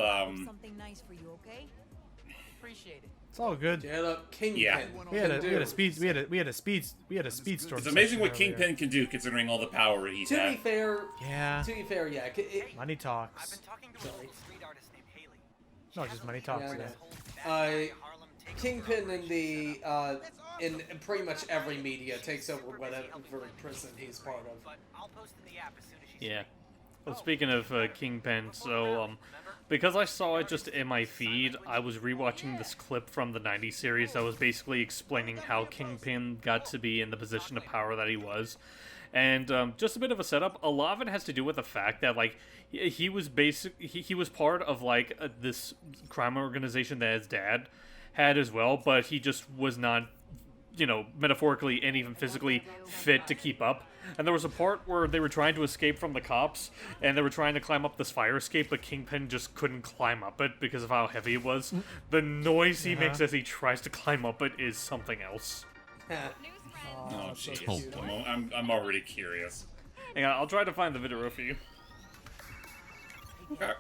Appreciate it. It's all good. Jailed up Kingpin. Yeah. We had a speed storm. It's amazing what session Kingpin can do considering all the power he's To be had. fair, Yeah. Money I've talks. been talking to a local street artist named Haley. No, just money talks. Yeah, Yeah. Harlem takes Kingpin in the in pretty much every media takes over whatever prison he's part of. but I'll post in the app as soon as she's Yeah. Well, speaking of Kingpin, so because I saw it just in my feed, I was rewatching this clip from the 90s series that was basically explaining how Kingpin got to be in the position of power that he was. And just a bit of a setup, a lot of it has to do with the fact that, like, he was part of, like, this crime organization that his dad had as well, but he just was not, you know, metaphorically and even physically fit to keep up. And there was a part where they were trying to escape from the cops, and they were trying to climb up this fire escape, but Kingpin just couldn't climb up it because of how heavy it was. The noise he makes as he tries to climb up it is something else. Oh, jeez. I'm already curious. Hang on, I'll try to find the video for you. Okay.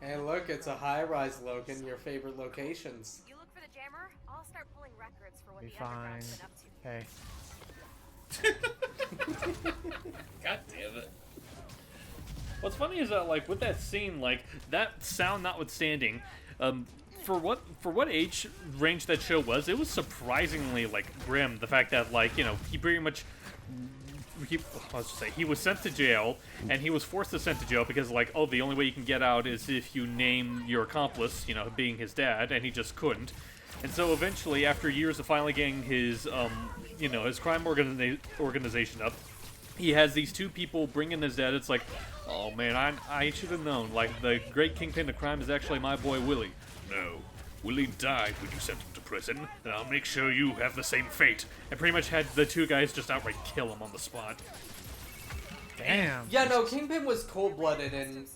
Hey, look, it's a high-rise, Logan. Your favorite locations. You look for the jammer, I'll start pulling records for what Be the fine. underground's been up to. Hey. God damn it. What's funny is that, like, with that scene, like, that sound notwithstanding, for what age range that show was, it was surprisingly, like, grim. The fact that, like, you know, he pretty much, he was sent to jail, and he was forced to send to jail because, like, oh, the only way you can get out is if you name your accomplice, you know, being his dad, and he just couldn't. And so eventually, after years of finally getting his, his crime organization up, he has these two people bring in his dad. It's like, oh man, I should have known. Like, the great kingpin of crime is actually my boy Willie. No, Willie died when you sent him to prison, and I'll make sure you have the same fate. And pretty much had the two guys just outright kill him on the spot. Damn. Yeah, no, Kingpin was cold-blooded in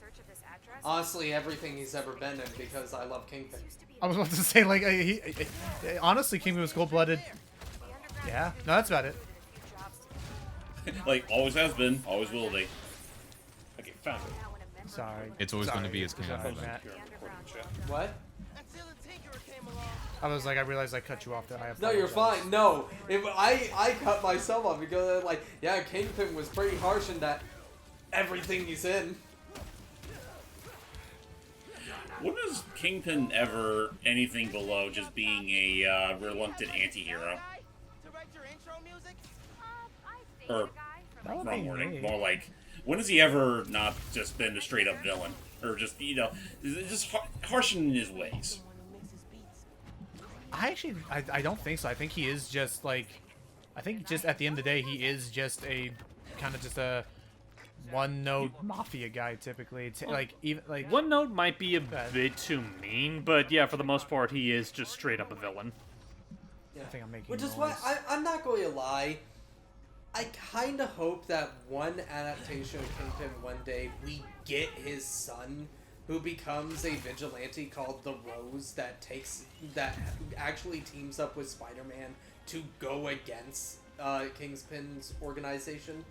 honestly everything he's ever been in because I love Kingpin. I was about to say, like, honestly, Kingpin was cold-blooded. Yeah, no, that's about it. Like, always has been, always will be. Okay, found it. Sorry. It's always going to be his canon. What? I was like, I realized I cut you off there. No, you're fine. No, if I cut myself off because like, yeah, Kingpin was pretty harsh in that everything he's in. When is Kingpin ever anything below just being a reluctant anti-hero? Or, wrong wording, more like, when has he ever not just been a straight-up villain? Or just, just harsh in his ways? I don't think so. I think he is just, like, I think just at the end of the day, he is just a, kind of just a one-note mafia guy, typically. Like, even, like... One note might be a bit too mean, but yeah, for the most part, he is just straight up a villain. Yeah. I think I'm making Which is noise. why I'm not going to lie. I kind of hope that one adaptation of Kingpin one day we get his son, who becomes a vigilante called the Rose that actually teams up with Spider-Man to go against Kingpin's organization.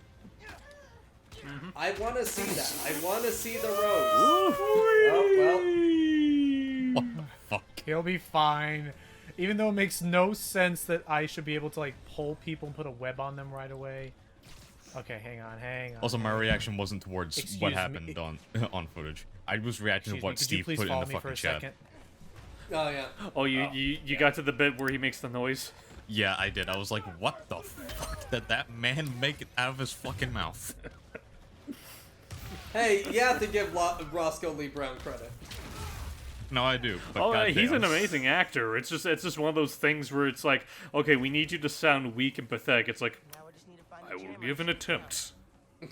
Mm-hmm. I want to see that. I want to see the Rose. Oh, well. What the fuck? He'll be fine. Even though it makes no sense that I should be able to, like, pull people and put a web on them right away. Okay, hang on. Also, my reaction wasn't towards what happened on footage. I was reacting to what Steve put in the fucking chat. Oh, yeah. Oh, you got to the bit where he makes the noise? Yeah, I did. I was like, what the fuck did that man make it out of his fucking mouth? Hey, you have to give Roscoe Lee Brown credit. No, I do. But oh, he's an amazing actor. It's just one of those things where it's like, okay, we need you to sound weak and pathetic. It's like, I will give an attempt. An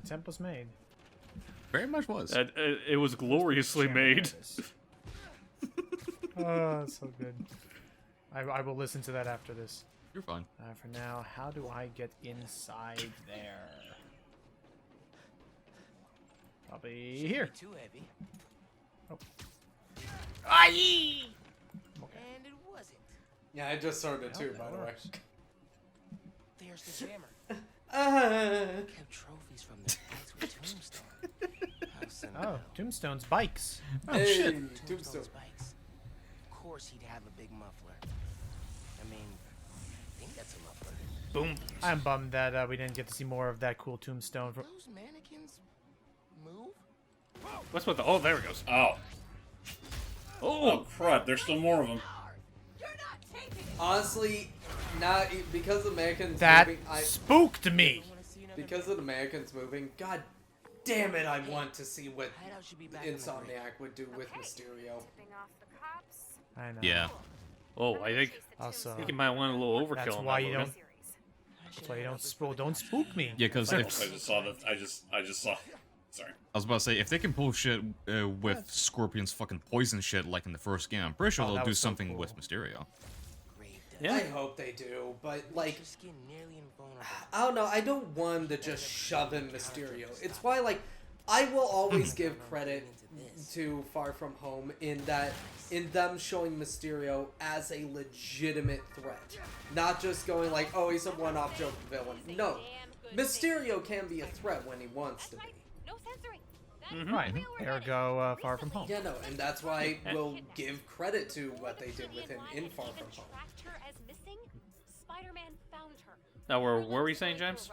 attempt was made. Very much was. It was gloriously made. Oh, so good. I will listen to that after this. You're fine. For now, how do I get inside there? Probably here. Too heavy. Oh. Aye! And it wasn't. Yeah, I just started it too, by the way. There's the jammer. Kept trophies from the fights with Tombstone. Oh, Tombstone's bikes. Oh, hey, shit. Tombstone's bikes. Of course he'd have a big muffler. I mean, I think that's a muffler. Boom. I'm bummed that we didn't get to see more of that cool Tombstone. Those mannequins move? What's with the... Oh, there it goes. Oh. Oh, crud. There's still more of them. Honestly, not because the mannequins that moving, spooked me. Because of the mannequins moving, god damn it, I want to see what Insomniac would do with Mysterio. I know. Yeah. Oh, I think he might want a little overkill. That's on why that you one. don't. That's why you don't spook me. Yeah, because I just saw that. I just saw. Sorry. I was about to say, if they can pull shit with Scorpion's fucking poison shit like in the first game, I'm pretty sure they'll do something with Mysterio. Yeah. I hope they do, but like, I don't know. I don't want them to just shove in Mysterio. It's why, like, I will always give credit to Far From Home in them showing Mysterio as a legitimate threat, not just going like, oh, he's a one-off joke villain. No, Mysterio can be a threat when he wants to be. Right. Ergo, Far From Home. Yeah, no, and that's why we'll give credit to what they did with him in Far From Home. Now, what were we saying, James?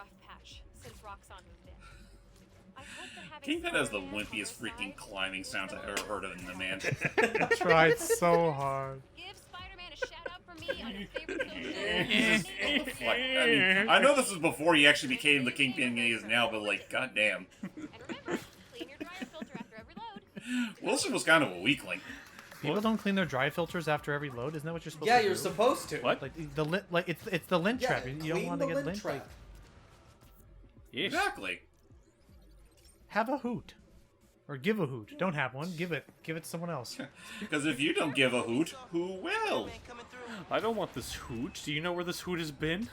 Kingpin has the wimpiest freaking climbing sounds I've ever heard of in the man. I tried so hard. Like, I know this is before he actually became the Kingpin he is now, but like, goddamn. Wilson was kind of a weakling. People don't clean their dry filters after every load. Isn't that what you're supposed to Yeah, do? you're supposed to. What? Like the lint, like it's the lint trap. You don't want to get lint. Like, Yeesh. Exactly. have a hoot, or give a hoot. Don't have one. Give it to someone else. Because if you don't give a hoot, who will? I don't want this hoot. Do you know where this hoot has been?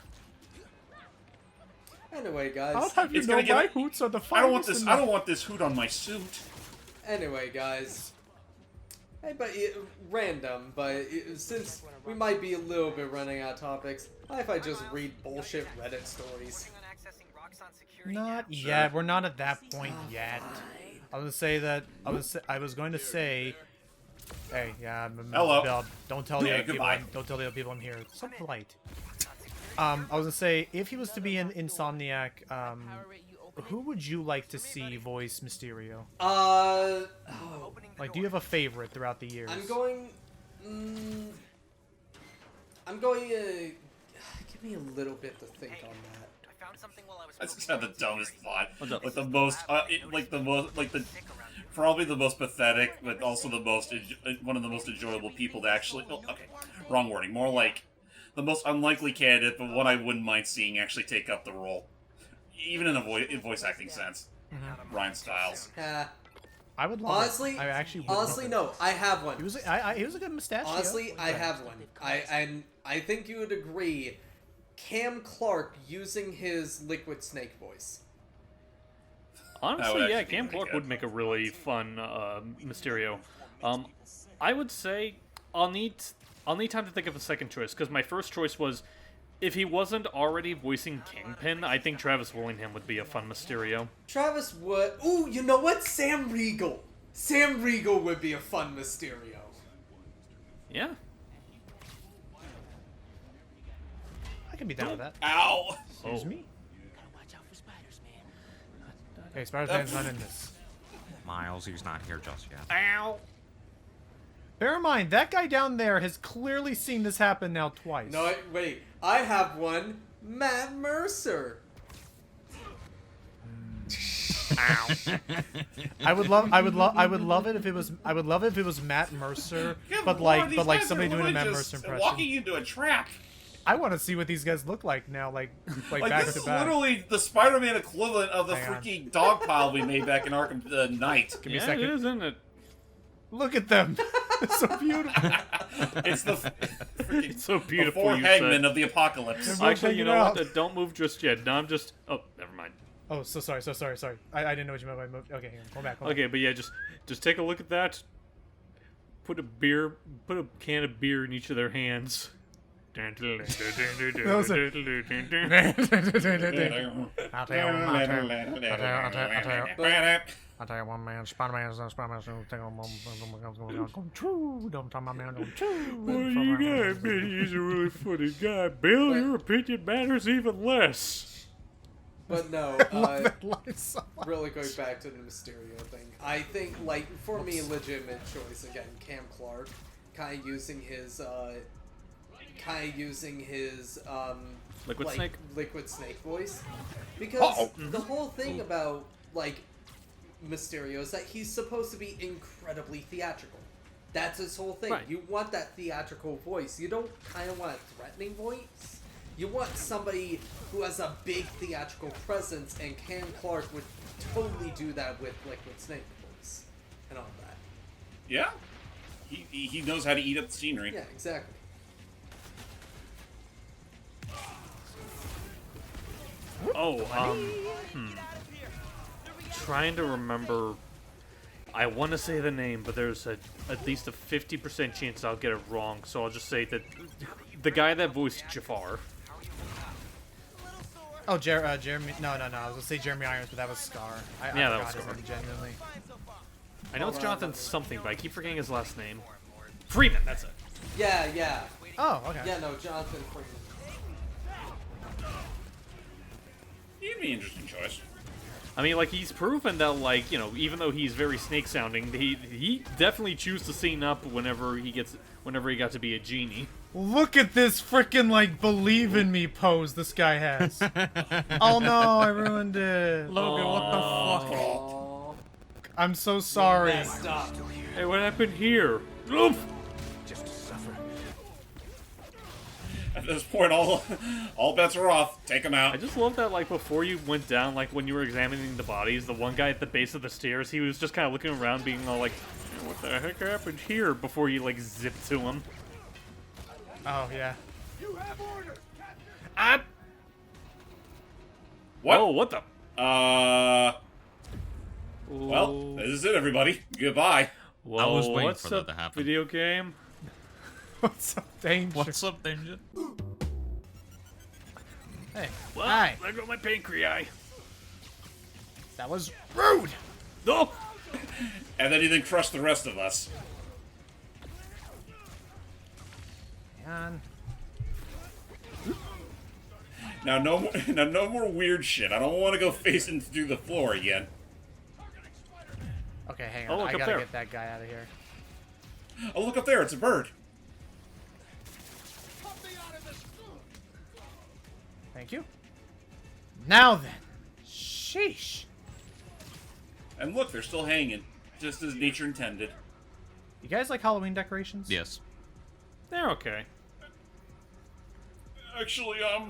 Anyway, guys. I'll have you It's know gonna get- my hoots are the finest. I don't want this. in I the- don't want this hoot on my suit. Anyway, guys. Hey, but random, but since we might be a little bit running out of topics, how if I just read bullshit Reddit stories? Not yet. We're not at that point yet. I was gonna say that. I was going to say. Hey, yeah. Hello. Bill, don't tell the Yeah, other people. goodbye. Don't tell the other people I'm here. So polite. I was gonna say, if he was to be an Insomniac, who would you like to see voice Mysterio? Like, do you have a favorite throughout the years? I'm going to give me a little bit to think on that. I found something while I was That's just not the dumbest thought. What's up? Like the most, probably the most pathetic, but also the most, one of the most enjoyable people to actually. Oh, okay, wrong wording. More like the most unlikely candidate, but one I wouldn't mind seeing actually take up the role, even in a voice acting sense. Ryan Stiles. I would love Honestly, it. I actually would honestly, love no, I have one. it. He was a good mustachio. Honestly, I have one. I think you would agree. Cam Clark using his Liquid Snake voice. Honestly, yeah, actually be Cam pretty Clark good. would make a really fun Mysterio. I would say I'll need time to think of a second choice, because my first choice was, if he wasn't already voicing Kingpin, I think Travis Willingham would be a fun Mysterio. Travis would. Ooh, you know what? Sam Riegel. Sam Riegel would be a fun Mysterio. Yeah. I can be down with that. Ow! Excuse Oh. me. Gotta watch out for spiders, man. Hey, Spider-Man's not in this. Miles, he's not here just yet. Ow! Bear in mind, that guy down there has clearly seen this happen now twice. No, wait. I have one. Matt Mercer. I would love it if it was Matt Mercer, but like somebody doing a Matt Mercer impression. Walking into a trap. I want to see what these guys look like now, like Like back this to is back. literally the Spider-Man equivalent of the Hang on. freaking dog pile we made back in Arkham Knight. Give me a Yeah, second. it is, isn't it? Look at them. It's so beautiful. It's the freaking So the beautiful. four You hangmen said. of the apocalypse. Both Actually, you hanging know out. what? Don't move just yet. No, I'm just. Oh, never mind. Oh, so sorry. I didn't know what you meant by move. Okay, hang on. Hold back. Okay, but yeah, just take a look at that. Put a can of beer in each of their hands. I'll tell you one man, Spider-Man's going true. Don't tell my man going true. Well, you gotta admit he's a really funny guy. Bill, your opinion matters even less. But no, That line so much. really going back to the Mysterio thing. I think, like, for me, legitimate choice again. Cam Clark, kind of using his Liquid like, Snake? Liquid Snake voice, because the whole thing about like Mysterio is that he's supposed to be incredibly theatrical. That's his whole thing. Right. You want that theatrical voice. You don't kind of want a threatening voice. You want somebody who has a big theatrical presence, and Cam Clark would totally do that with Liquid Snake voice and all that. Yeah, he knows how to eat up the scenery. Yeah, exactly. Trying to remember. I want to say the name, but there's at least a 50% chance I'll get it wrong. So I'll just say that the guy that voiced Jafar. Oh, Jeremy. No. I was gonna say Jeremy Irons, but that was Scar. I Yeah, that forgot was his Scar. name, genuinely. I know it's Jonathan something, but I keep forgetting his last name. Freeman, that's it. Yeah. Oh, okay. Yeah, no, Jonathan Freeman. He'd be an interesting choice. I mean, like, he's proven that, like, you know, even though he's very snake sounding, he definitely chews to scene up whenever he got to be a genie. Look at this freaking like believe in me pose this guy has. Oh no, I ruined it. Logan, what the fuck? Aww. I'm so sorry. Messed up. Hey, what happened here? Oof. At this point, all bets are off. Take him out. I just love that, like, before you went down, like, when you were examining the bodies, the one guy at the base of the stairs, he was just kind of looking around being all like, what the heck happened here? Before you, like, zip to him. Oh, yeah. What? Oh, what the? Well, this is it, everybody. Goodbye. Whoa, I was waiting what's for that up, to happen. video game? What's up, Danger? What's up, Danger? Hey, Well, hi. there go my pancreas. That was rude. No! And then he then crushed the rest of us. Man. Now no more weird shit. I don't want to go facing through the floor again. Okay, hang Oh, on. look I up gotta there. get that guy out of here. Oh, look up there. It's a bird. Thank you. Now then. Sheesh. And look, they're still hanging, just as nature intended. You guys like Halloween decorations? Yes. They're okay. Actually, I'm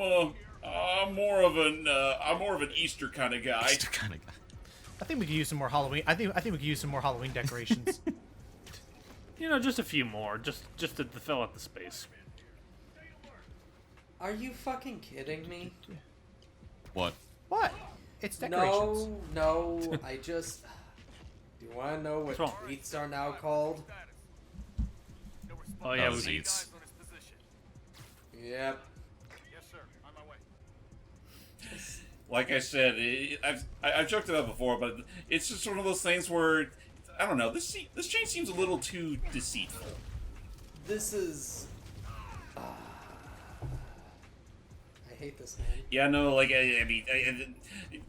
more of an Easter kind of guy. Easter kind of guy. I think we could use some more Halloween. I think we could use some more Halloween decorations. You know, just a few more, just to fill out the space. Are you fucking kidding me? What? What? It's decorations. No, I just... Do you want to know what What's wrong? tweets are now called? Oh yeah, Oh, we Zeets. Yep. Like I said, I've joked about it before, but it's just one of those things where, I don't know, this change seems a little too deceitful. This is... I hate this man. Yeah, no, like, I mean,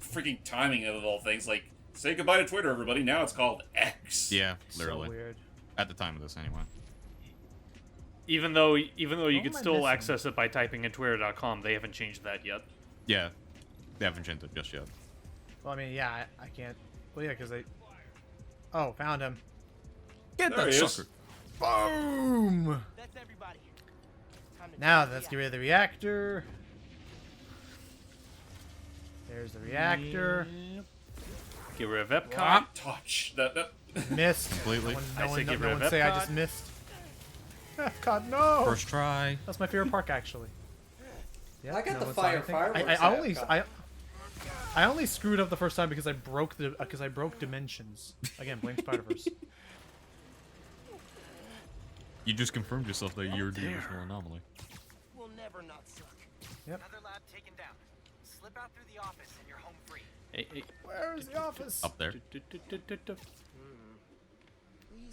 freaking timing of all things, like, say goodbye to Twitter, everybody, now it's called X. Yeah, literally. So weird. At the time of this, anyway. Even though you What could am I still missing? access it by typing in twitter.com, they haven't changed that yet. Yeah. They haven't changed it just yet. Well, I mean, yeah, I can't. Well, yeah, because they. Oh, found him. Get There that he is. sucker. Boom! That's everybody. Time to Now check let's the get rid of the reactor. There's the reactor. Get rid of Epcot. Not touch. That. Missed. Completely. I say get no rid of one say I just Epcot. missed. God, no! First try. That's my favorite park, actually. Yeah, I got no the one saw fire anything. fireworks I at only Epcot. I only screwed up the first time because I broke dimensions. Again, blame Spider-Verse. You just confirmed yourself that you're the original anomaly. We'll never not suck. Yep. Another lab taken down. Slip out through the office and you're home free. Hey. Where is the office? Up there. Please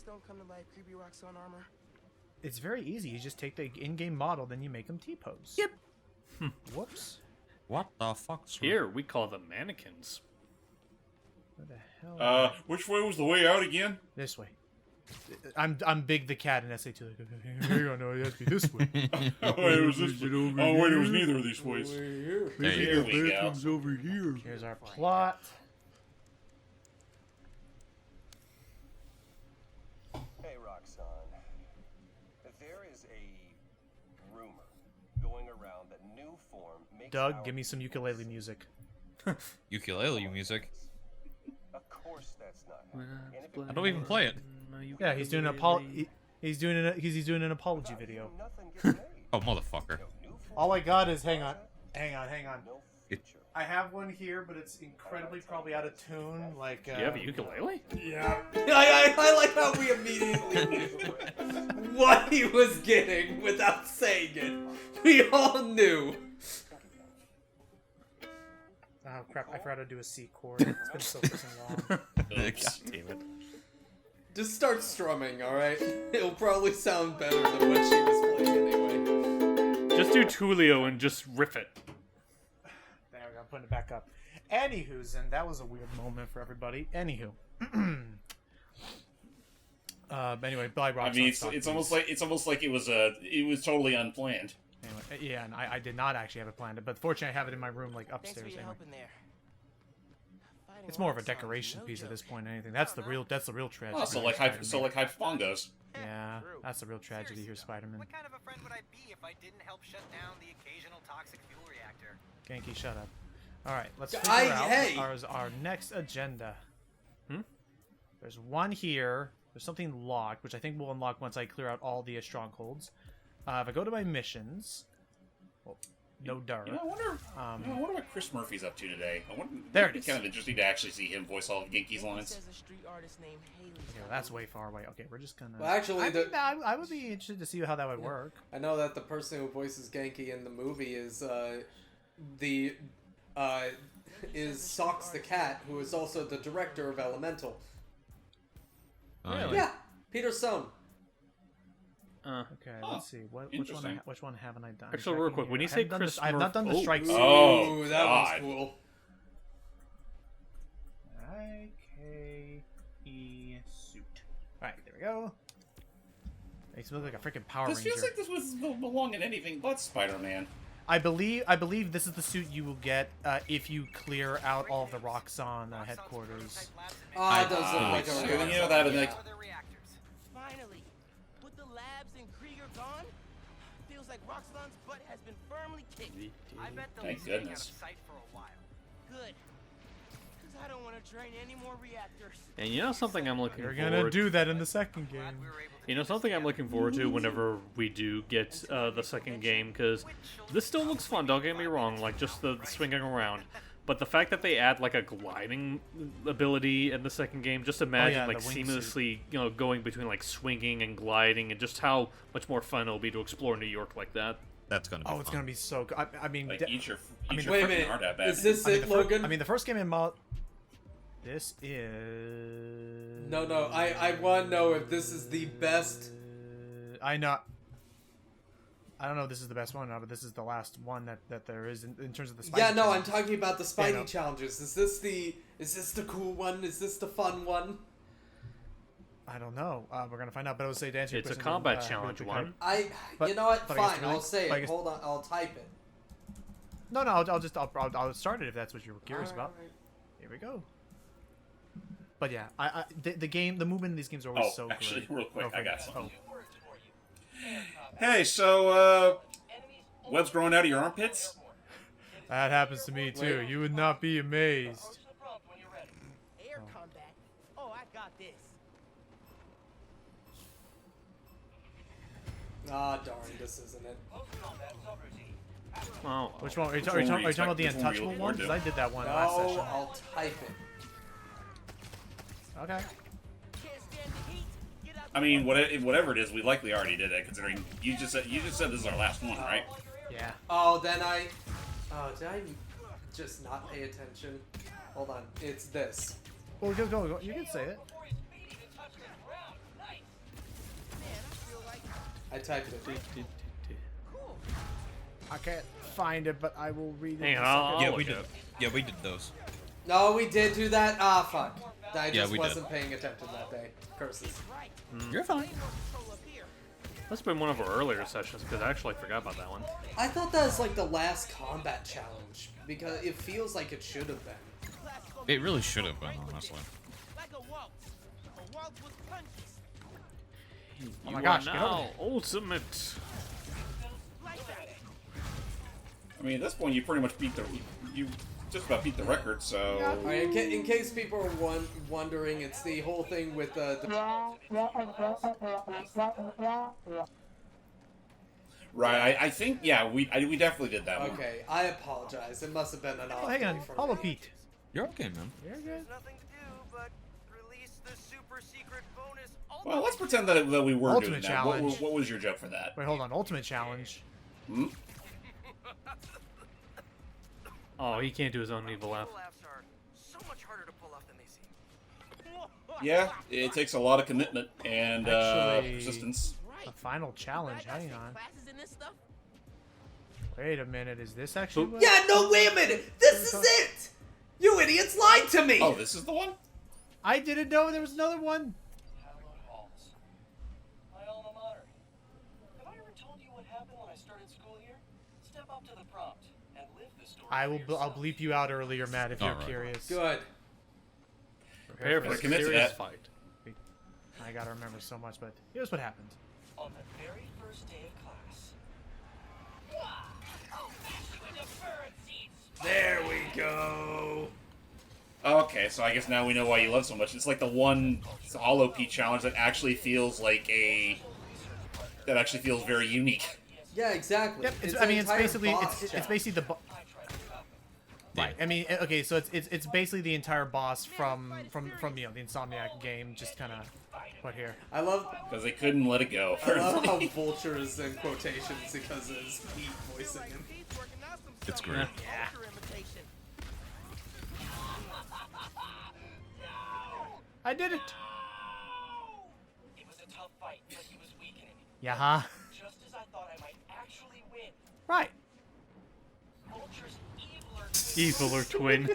don't come to life, creepy Roxxon armor. It's very easy. You just take the in-game model, then you make them T-pose. Yep. Whoops. What the fuck? sir? Here, we call them mannequins. Where the hell? Which way was the way out again? This way. I'm Big the Cat in SA2. Like, hang on, no, it has to be this way. Oh, wait, it was this way. Oh, wait, it was neither of these ways. There you Here go. we go. over here. Here's our plot. Hey, Roxxon. There is a rumor going around that new form makes Doug, our give me some ukulele music. Ukulele music. Of course that's not happening. And if it I don't even play it. Yeah, he's doing he's doing an apology video. nothing gets made. Oh, motherfucker. New form, All I got is hang on. no future. I have one here, but it's incredibly probably out of tune. Like You have a ukulele? Yeah. I like how we immediately knew what he was getting without saying it. We all knew. Oh crap! I forgot to do a C chord. It's been so freaking long. God damn it. Just start strumming, alright? It'll probably sound better than what she was playing anyway. Just do Tulio and just riff it. There we go. I'm putting it back up. Anywho's, and that was a weird moment for everybody. Anywho. Anyway, Roxxon. I mean, it's almost like it was totally unplanned. Anyway, yeah, and I did not actually have it planned, but fortunately I have it in my room, like Thanks for upstairs. your Anyway. help in there. it's more of a decoration piece at this point than anything. That's the real tragedy. Oh, so like Hypongos. Yeah, that's the real tragedy here, Spider-Man. What kind of a friend would I be if I didn't help shut down the occasional toxic fuel reactor? Genki, shut up. All right, let's figure out our next agenda. There's one here. There's something locked, which I think will unlock once I clear out all the strongholds. If I go to my missions, well, no dirt. I wonder what Chris Murphy's up to today. There it is. It's kind of interesting to actually see him voice all of Genki's lines. Okay, that's way far away. Okay, we're just gonna. Well, actually, I would be interested to see how that would work. I know that the person who voices Genki in the movie is Socks the cat, who is also the director of Elemental. Really? Yeah, Peter Stone. Okay, let's see. Which one haven't I done? Actually, real quick, when you say Chris I have not done the strike suit. Oh, that was cool. IKE suit. Alright, there we go. Makes me look like a freaking Power Ranger. This feels like this was belong in anything but Spider-Man. I believe this is the suit you will get if you clear out all of the Roxxon headquarters. It does look like a you know that and like. Finally, with the labs and Krieger gone, feels like Roxxon's butt has been firmly kicked. I bet they'll Thank be staying out goodness. of sight for a while. Good. Because I don't want to drain any more reactors. And you know something I'm looking You're forward gonna do that in the second game. You know something I'm looking forward to whenever we do get the second game, because this still looks fun, don't get me wrong, like just the swinging around. But the fact that they add like a gliding ability in the second game, just imagine like seamlessly, going between like swinging and gliding, and just how much more fun it'll be to explore New York like that. That's gonna be fun. It's gonna be so good. I mean, Like, wait a minute. Is this it, Logan? I mean, the first game in this is... No, I want to know if this is the best... I don't know if this is the best one or not, but this is the last one that there is in terms of the Spidey I'm challenges. talking about the Spidey challenges. Is this the cool one? Is this the fun one? I don't know. We're gonna find out, but I would say to answer your It's a question, combat challenge one. You know what? but Fine, I'll say it. guess- Hold on, I'll type it. No, I'll start it if that's what you were curious about. Alright. Here we go. But yeah, the movement in these games are always so actually, great. real quick, I got something. Oh. Hey, so, webs growing out of your armpits? That happens to me too. You would not be amazed. Air combat. Oh, I got this. Ah, darn, this isn't it. Oh, Which one? Are you talking about the untouchable one? Because I did that one last session. I'll type it. Okay. I mean, whatever it is, we likely already did it, considering you just said this is our last one, right? Yeah. Oh, then did I just not pay attention? Hold on, it's this. Well, go. You can say it. I typed it. I can't find it, but I will read it. Hang on, Yeah, we did. Yeah, we did those. No, we did do that. Ah, fuck. I just we wasn't did. paying attention that day. Curses. You're fine. that's been one of our earlier sessions, because I actually forgot about that one. I thought that was like the last combat challenge because it feels like it should have been. It really should have been, honestly. Oh my gosh, get over now there. ultimate. I mean, at this point, you pretty much you just about beat the record, so... Alright, in case people are wondering, it's the whole thing with the... Right, I think, yeah, we definitely did that one. Okay, I apologize. It must have been an off Oh, hang day on. for Follow me. Pete. You're okay, man. You're good. There's nothing to do but release the super secret bonus. Well, let's pretend that we were Ultimate doing that. challenge. What was your joke for that? Wait, hold on. Ultimate challenge. Hmm? Oh, he can't do his own evil laugh. Laughs are so much harder to pull off than they seem. Yeah, it takes a lot of commitment and Actually- persistence. The final challenge. Hang on. Wait a minute. Is this actually? What? Yeah, no, wait a minute! This is it! You idiots lied to me! Oh, this is the one? I didn't know there was another one. My alma mater. Have I ever told you what happened when I started school here? Step up to the prompt and live the story. I'll bleep you out earlier, Matt, if you're Alright. curious. Good. Prepare for a Commit to serious that. fight. I gotta remember so much, but here's what happened. On the very first day of class. There we go. Okay, so I guess now we know why you love so much. It's like the one Hollow Pete challenge that actually feels like that actually feels very unique. Yeah, exactly. Yep. It's I mean, an it's entire basically boss it's basically the. Right. I mean, okay, so it's basically the entire boss from you know the Insomniac game, just kind of put here. I love because they couldn't let it go. I love how Vulture is in quotations because of his Pete voicing him. It's great. Yeah. I did it. It was a tough fight, but he was weakening. Yeah. Huh? Just as I thought I might actually win. Right. Vulture's Eviler twin.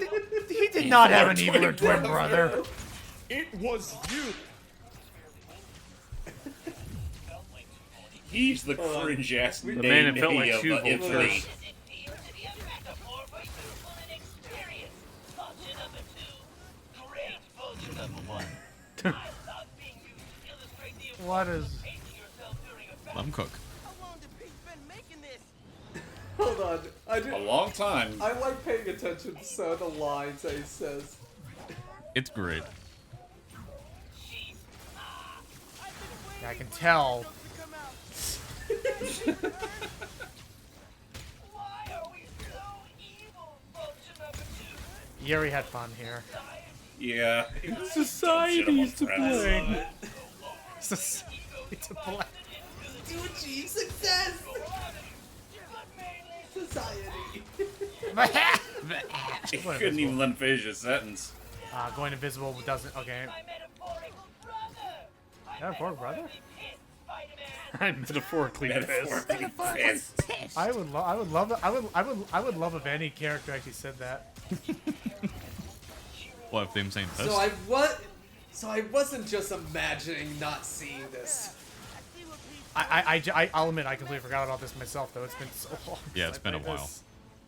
He did not have an eviler twin brother. It was you. He's the cringe ass The man it felt like of two F.E.A.S.T. What is? Let him cook. Hold on. A long time. I like paying attention to some of the lines that he says. It's great. Yeah, I can tell. Yuri had fun here. Yeah. Society's to blame. Society to blame. To achieve success! Society. He couldn't even let him finish his sentence. Going invisible doesn't. Okay. Metaphoric brother? I'm metaphorically pissed. I would love if any character actually said that. What if them saying pissed? So I wasn't just imagining not seeing this. I'll admit I completely forgot about this myself though. It's been so long. Yeah, it's been a while.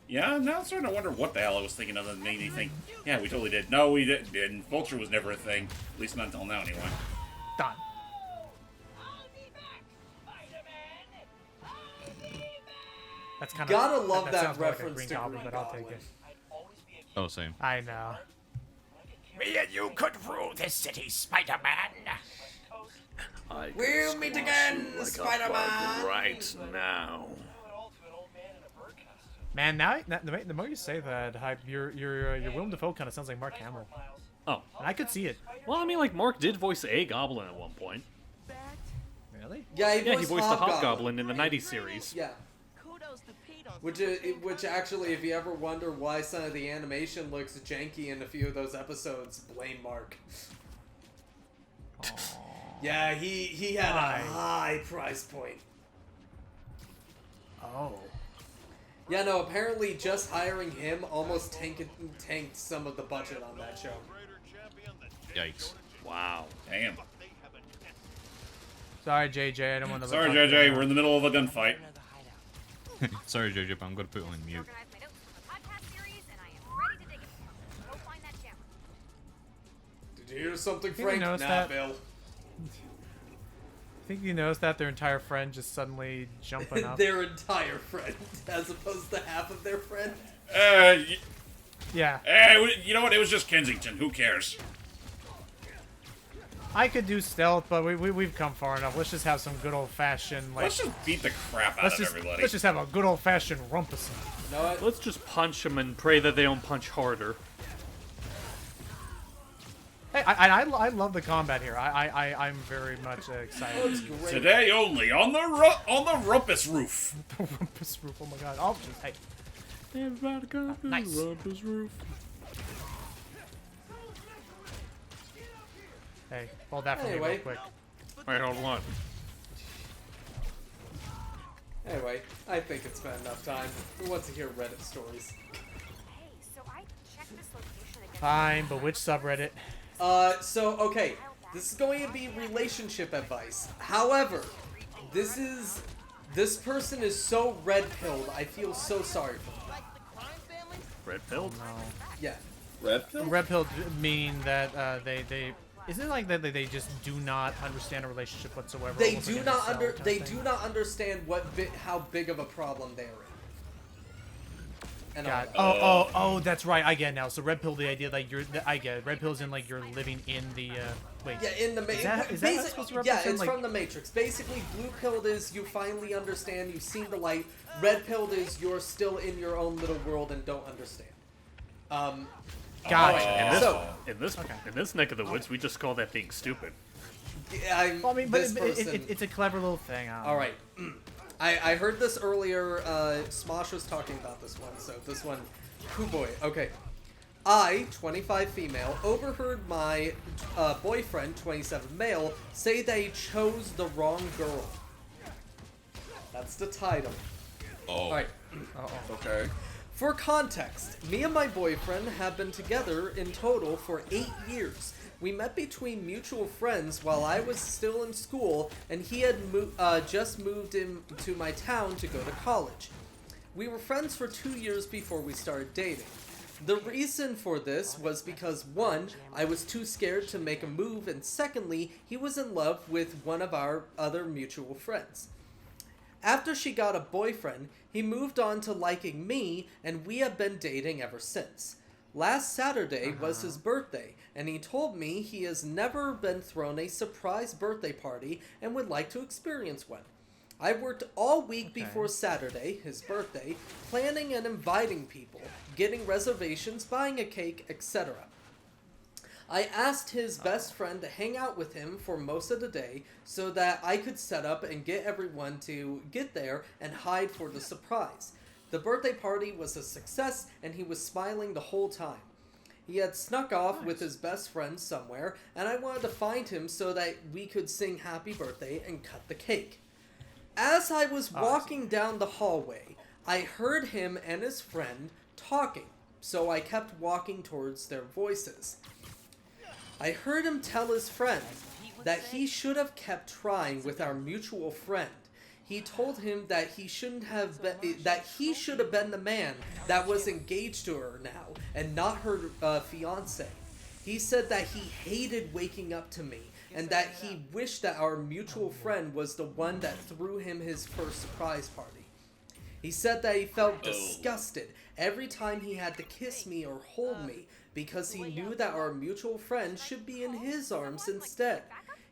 Yeah, now I'm starting to wonder what the hell I was thinking of that made me think, yeah, we totally did. No, we didn't. Vulture was never a thing. At least not until now, anyway. Done. That's kind of. Gotta love that sounds more like a reference Green to Goblin, Green but I'll Goblin. take it. Oh, same. I know. Me and you could rule this city, Spider-Man. We'll meet again, Spider-Man! Right now. Man, the more you say that, your Willem Dafoe kind of sounds like Mark Hamill. Oh. And I could see it. Well, I mean, like, Mark did voice a Goblin at one point. Really? Yeah, he voiced the Hobgoblin in the 90s series. Yeah. Which actually, if you ever wonder why some of the animation looks janky in a few of those episodes, blame Mark. Yeah, he had a high price point. Oh. Yeah, no, apparently just hiring him almost tanked some of the budget on that show. Yikes. Wow. Damn. Sorry, JJ, I don't want to. Sorry, JJ, we're in the middle of a gunfight. Sorry, JJ, but I'm gonna put you on mute. Did you hear something, Think you Frank? noticed Nah, that? Bill. I think you noticed that their entire friend just suddenly jumping up. Their entire friend, as opposed to half of their friend. Yeah. You know what? It was just Kensington. Who cares? I could do stealth, but we've come far enough. Let's just have some good old fashioned like. Let's just beat the crap out of everybody. Let's just have a good old fashioned rumpus. You know what? Let's just punch them and pray that they don't punch harder. Hey, I love the combat here. I'm very much excited. Today only on the rumpus roof. The rumpus roof. Oh my god! I'll just hey. Everybody come to Nice. the rumpus roof. Hey, hold that for me Anyway. real quick. Wait, hold on. Anyway, I think it's been enough time. Who wants to hear Reddit stories? Hey, so I checked this location again. Fine, but which subreddit? Okay, this is going to be relationship advice. However, this person is so red-pilled, I feel so sorry for them. Red pilled? Yeah. Red pill? Red pill mean that they isn't it like that they just do not understand a relationship whatsoever? They almost do like an not incel under kind they of thing? do not understand how big of a problem they're in. And God. all that. Oh, that's right. I get it now. So red pill, the idea like I get it. Red pill's in like you're living in the wait. Yeah, in the Matrix. Is that supposed to Yeah, represent, it's like... from the Matrix. Basically, blue pilled is you finally understand, you've seen the light. Red pilled is you're still in your own little world and don't understand. Gotcha. In this neck of the woods, we just call that being stupid. Yeah, Well, I mean, but it's a clever little thing. All right. I heard this earlier. Smosh was talking about this one, so this one, oh boy. Okay. I, 25 female, overheard my boyfriend, 27 male, say they chose the wrong girl. That's the title. Oh. All right. Okay. For context, me and my boyfriend have been together in total for 8 years. We met between mutual friends while I was still in school, and he had just moved into my town to go to college. We were friends for 2 years before we started dating. The reason for this was because, one, I was too scared to make a move, and secondly, he was in love with one of our other mutual friends. After she got a boyfriend, he moved on to liking me, and we have been dating ever since. Last Saturday was his birthday, and he told me he has never been thrown a surprise birthday party and would like to experience one. I worked all week before Saturday, his birthday, planning and inviting people, getting reservations, buying a cake, etc. I asked his best friend to hang out with him for most of the day so that I could set up and get everyone to get there and hide for the surprise. The birthday party was a success and he was smiling the whole time. He had snuck off with his best friend somewhere, and I wanted to find him so that we could sing happy birthday and cut the cake. As I was walking down the hallway, I heard him and his friend talking, so I kept walking towards their voices. I heard him tell his friend that he should have kept trying with our mutual friend. He told him that he should have been the man that was engaged to her now, and not her fiance. He said that he hated waking up to me, and that he wished that our mutual friend was the one that threw him his first surprise party. He said that he felt disgusted every time he had to kiss me or hold me, because he knew that our mutual friend should be in his arms instead.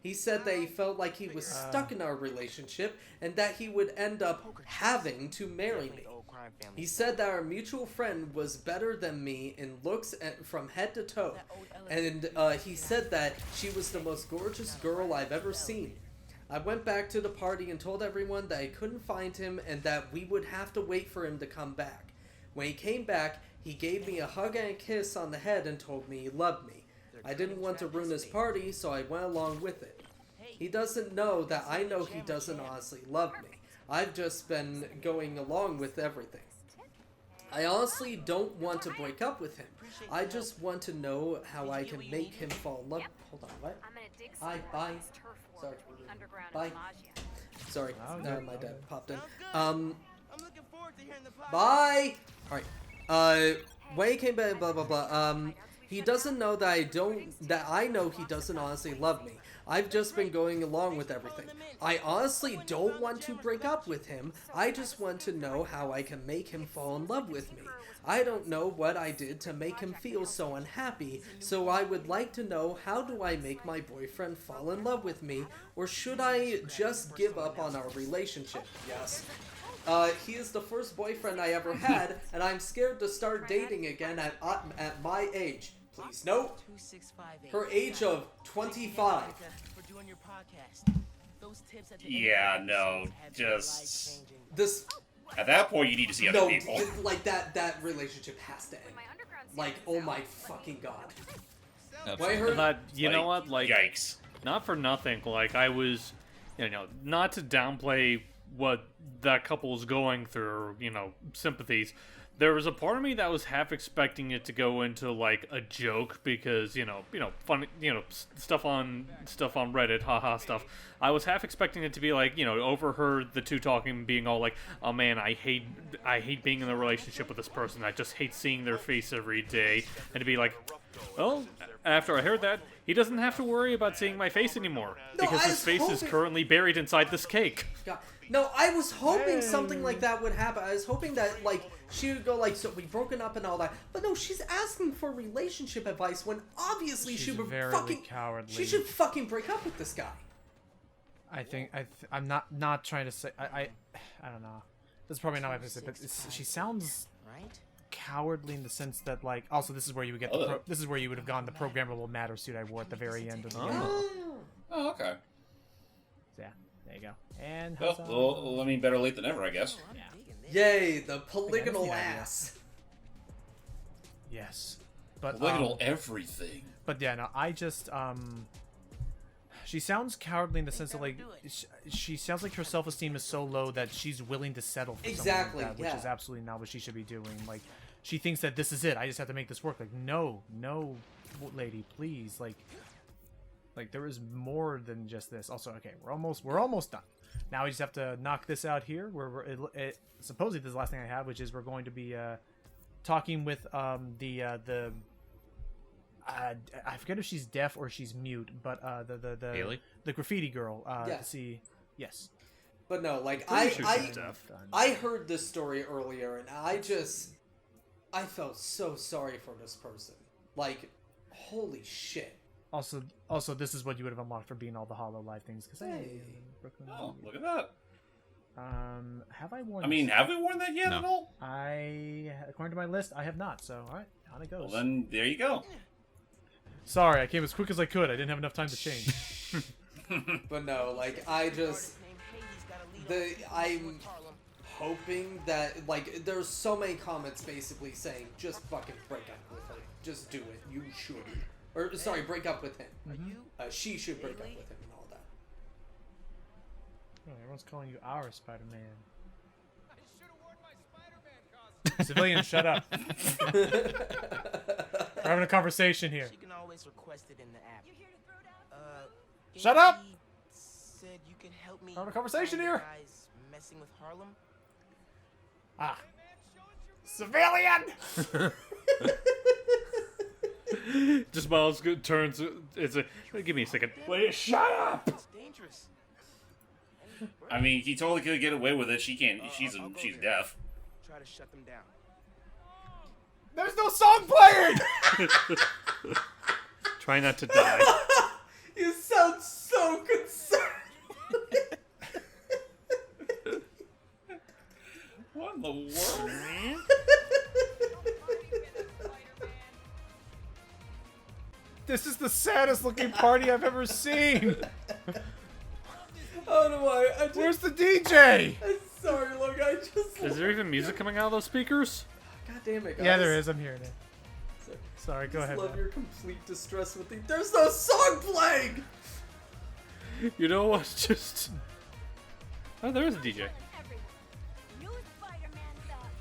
He said that he felt like he was stuck in our relationship and that he would end up having to marry me. He said that our mutual friend was better than me in looks from head to toe, and he said that she was the most gorgeous girl I've ever seen. I went back to the party and told everyone that I couldn't find him and that we would have to wait for him to come back. When he came back, he gave me a hug and a kiss on the head and told me he loved me. I didn't want to ruin his party, so I went along with it. He doesn't know that I know he doesn't honestly love me. I've just been going along with everything. I honestly don't want to break up with him. I just want to know how I can make him fall in love. Hold on, what? Hi, bye. Sorry. Bye. Sorry, my dad popped in. Bye! Alright. When he came back, blah blah blah. He doesn't know that I know he doesn't honestly love me. I've just been going along with everything. I honestly don't want to break up with him. I just want to know how I can make him fall in love with me. I don't know what I did to make him feel so unhappy, so I would like to know, how do I make my boyfriend fall in love with me, or should I just give up on our relationship? Yes. He is the first boyfriend I ever had, and I'm scared to start dating again at my age. Please note, her age of 25. Yeah, no, just... This... At that point, you need to see other people. Like, that relationship has to end. Like, oh my fucking god. When I heard... You know what, like... Yikes. Not for nothing, like, I was... not to downplay what that couple is going through, you know, sympathies. There was a part of me that was half expecting it to go into like a joke because you know, funny, you know, stuff on Reddit, haha stuff. I was half expecting it to be like, you know, overheard the two talking, being all like, "Oh man, I hate being in a relationship with this person. I just hate seeing their face every day," and to be like, "Well, after I heard that, he doesn't have to worry about seeing my face anymore because his face is currently buried inside this cake." God. No, I was hoping something like that would happen. I was hoping that, like, she would go like, "So we've broken up and all that." But no, she's asking for relationship advice when obviously she would fucking cowardly. She should fucking break up with this guy. I think I'm not trying to say I don't know. This is probably not my opinion, but she sounds cowardly in the sense that, like, also this is where you would get this is where you would have gone the programmable matter suit I wore at the very end of the game. Oh, okay. So, yeah, there you go. And well, I mean, better late than never, I guess. Yeah. Yay, the polygonal ass. Yes, but polygonal everything. But yeah, no, I just she sounds cowardly in the sense of, like, she sounds like her self-esteem is so low that she's willing to settle for something like that, which is absolutely not what she should be doing. Like, she thinks that this is it. I just have to make this work. Like, no, lady, please. Like there is more than just this. Also, okay, we're almost done. Now we just have to knock this out here. Supposedly this is the last thing I have, which is we're going to be talking with the I forget if she's deaf or she's mute, but the Haley? The graffiti girl. Yeah. To see, yes. But no, like I heard this story earlier, and I felt so sorry for this person. Like, holy shit. Also, this is what you would have unlocked for being all the Hollow Live things. Because Oh, look at that. Have I worn? I mean, have we worn that yet at all? According to my list, I have not. So, all right, on it goes. Well, then there you go. Sorry, I came as quick as I could. I didn't have enough time to change. But no, like, I'm hoping that, like, there's so many comments basically saying, just fucking break up with her. Just do it. You should. Or, sorry, break up with him. She should break up with him and all that. Oh, everyone's calling you our Spider-Man. Civilian, shut up. We're having a conversation here. She can always request it in the app. Shut up! Said you can help me. We're having a conversation here. Guys messing with Harlem. Ah. Civilian! Just Miles turns. Give me a second. Wait, shut up! It's dangerous. I mean, he totally could get away with it. She can't. She's deaf. Try to shut them down. There's no song playing. Try not to die. You sound so concerned. What in the world? This is the saddest looking party I've ever seen. Oh no, where's the DJ? I'm sorry, look, I just... Is there even music coming out of those speakers? God damn it, guys. Yeah, there is. I'm hearing it. Sorry, go ahead. I love your complete distress with the... There's no song playing! You know what? Just... Oh, there is a DJ.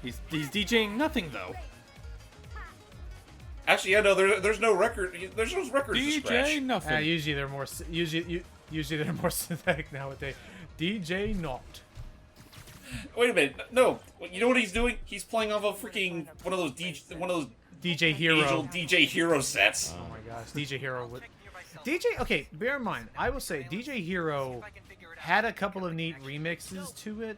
He's DJing nothing, though. Actually, yeah, no, there's no record. There's no records to scratch. DJ nothing. Usually they're more synthetic nowadays. DJ not. Wait a minute. No, you know what he's doing? He's playing off a freaking one of those DJ Hero DJ Hero sets. Oh my gosh, DJ Hero would. DJ. Okay, bear in mind, I will say DJ Hero had a couple of neat remixes to it.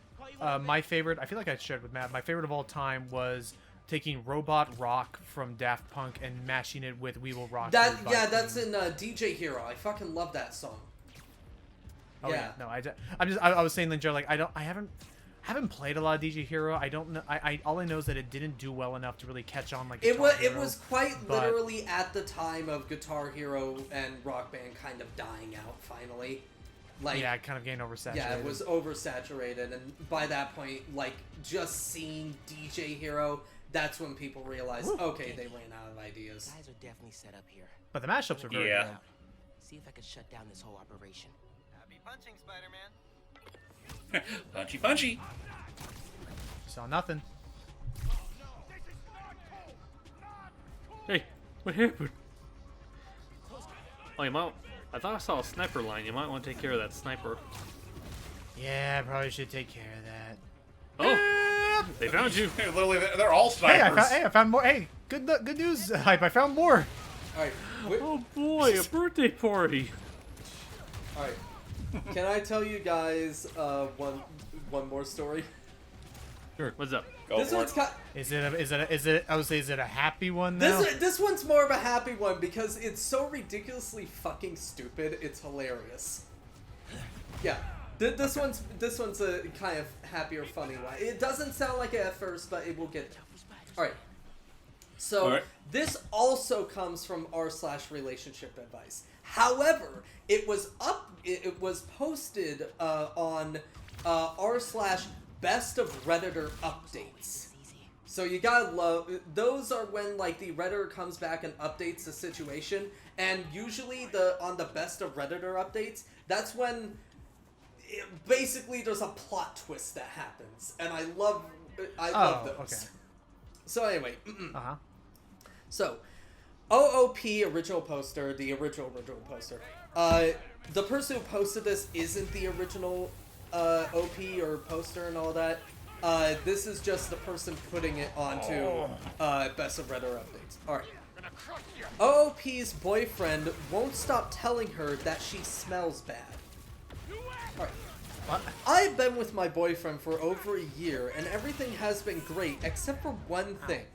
My favorite, I feel like I shared with Matt. My favorite of all time was taking Robot Rock from Daft Punk and mashing it with We Will Rock You. That's in DJ Hero. I fucking love that song. Oh yeah, no, I was saying, Joe, like I haven't played a lot of DJ Hero. I don't know. All I know is that it didn't do well enough to really catch on like Guitar Hero, it was quite literally at the time of Guitar Hero and Rock Band kind of dying out finally. Like, yeah, it kind of getting oversaturated. Yeah, it was oversaturated, and by that point, like, just seeing DJ Hero, that's when people realized, okay, they ran out of ideas. Guys are definitely set up here. But the mashups are very good. See if I can shut down this whole operation. Happy punching, Spider-Man. Punchy, punchy. Saw nothing. Hey, what happened? Oh, you might. I thought I saw a sniper line. You might want to take care of that sniper. Yeah, I probably should take care of that. Oh, they found you. Hey, literally, they're all snipers. Hey, I found more. Hey, good news, Hype. I found more. All right. Oh boy, a birthday party. All right. Can I tell you guys one more story? Sure. What's up? This one's Is it? I would say, is it a happy one now? This one's more of a happy one because it's so ridiculously fucking stupid. It's hilarious. Yeah. This one's a kind of happier, funny one. It doesn't sound like it at first, but it will get there. All right. So this also comes from r/relationship advice. However, it was posted on r/best of Redditor updates. So you gotta love those. Are when like the Redditor comes back and updates the situation, and usually on the best of Redditor updates, that's when basically there's a plot twist that happens, and I love those. Okay. So anyway, so OOP original poster, the original poster. The person who posted this isn't the original OP or poster and all that. This is just the person putting it onto Best of Redditor updates. Alright. OOP's boyfriend won't stop telling her that she smells bad. Alright. I've been with my boyfriend for over a year and everything has been great except for one thing.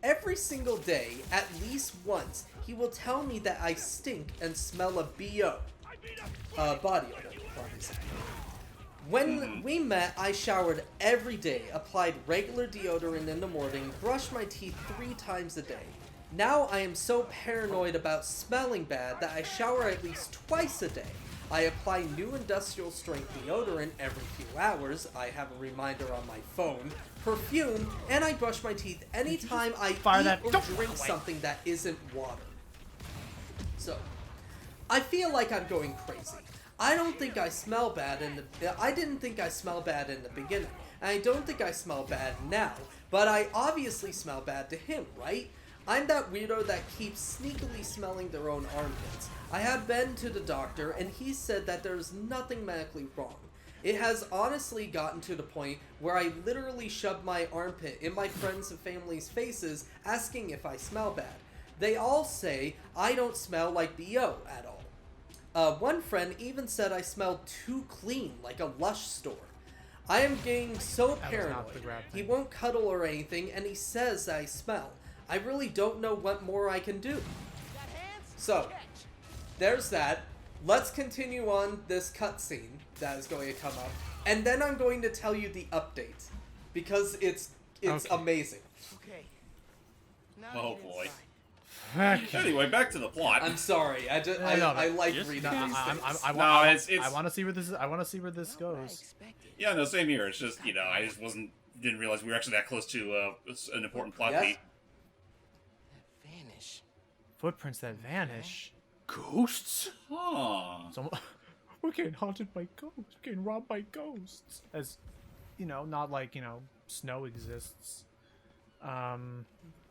Every single day, at least once, he will tell me that I stink and smell a BO. Body odor, obviously. When we met, I showered every day, applied regular deodorant in the morning, brushed my teeth 3 times a day. Now I am so paranoid about smelling bad that I shower at least twice a day. I apply new industrial strength deodorant every few hours, I have a reminder on my phone, perfume, and I brush my teeth anytime I eat or drink something that isn't water. So, I feel like I'm going crazy. I don't think I smell bad I didn't think I smelled bad in the beginning, and I don't think I smell bad now, but I obviously smell bad to him, right? I'm that weirdo that keeps sneakily smelling their own armpits. I have been to the doctor, and he said that there's nothing medically wrong. It has honestly gotten to the point where I literally shove my armpit in my friends and family's faces, asking if I smell bad. They all say I don't smell like BO at all. One friend even said I smelled too clean, like a Lush store. I am getting so paranoid. He won't cuddle or anything, and he says that I smell. I really don't know what more I can do. So, there's that. Let's continue on this cutscene that is going to come up, and then I'm going to tell you the update because it's amazing. Okay. Oh boy. Okay. Anyway, back to the plot. I'm sorry. I like reading these things. I want to see where this is. I want to see where this goes. Yeah, no, same here. It's just I just didn't realize we were actually that close to an important plot beat. Vanish. Footprints that vanish. Ghosts? Huh. We're getting haunted by ghosts. We're getting robbed by ghosts. As, not like, snow exists.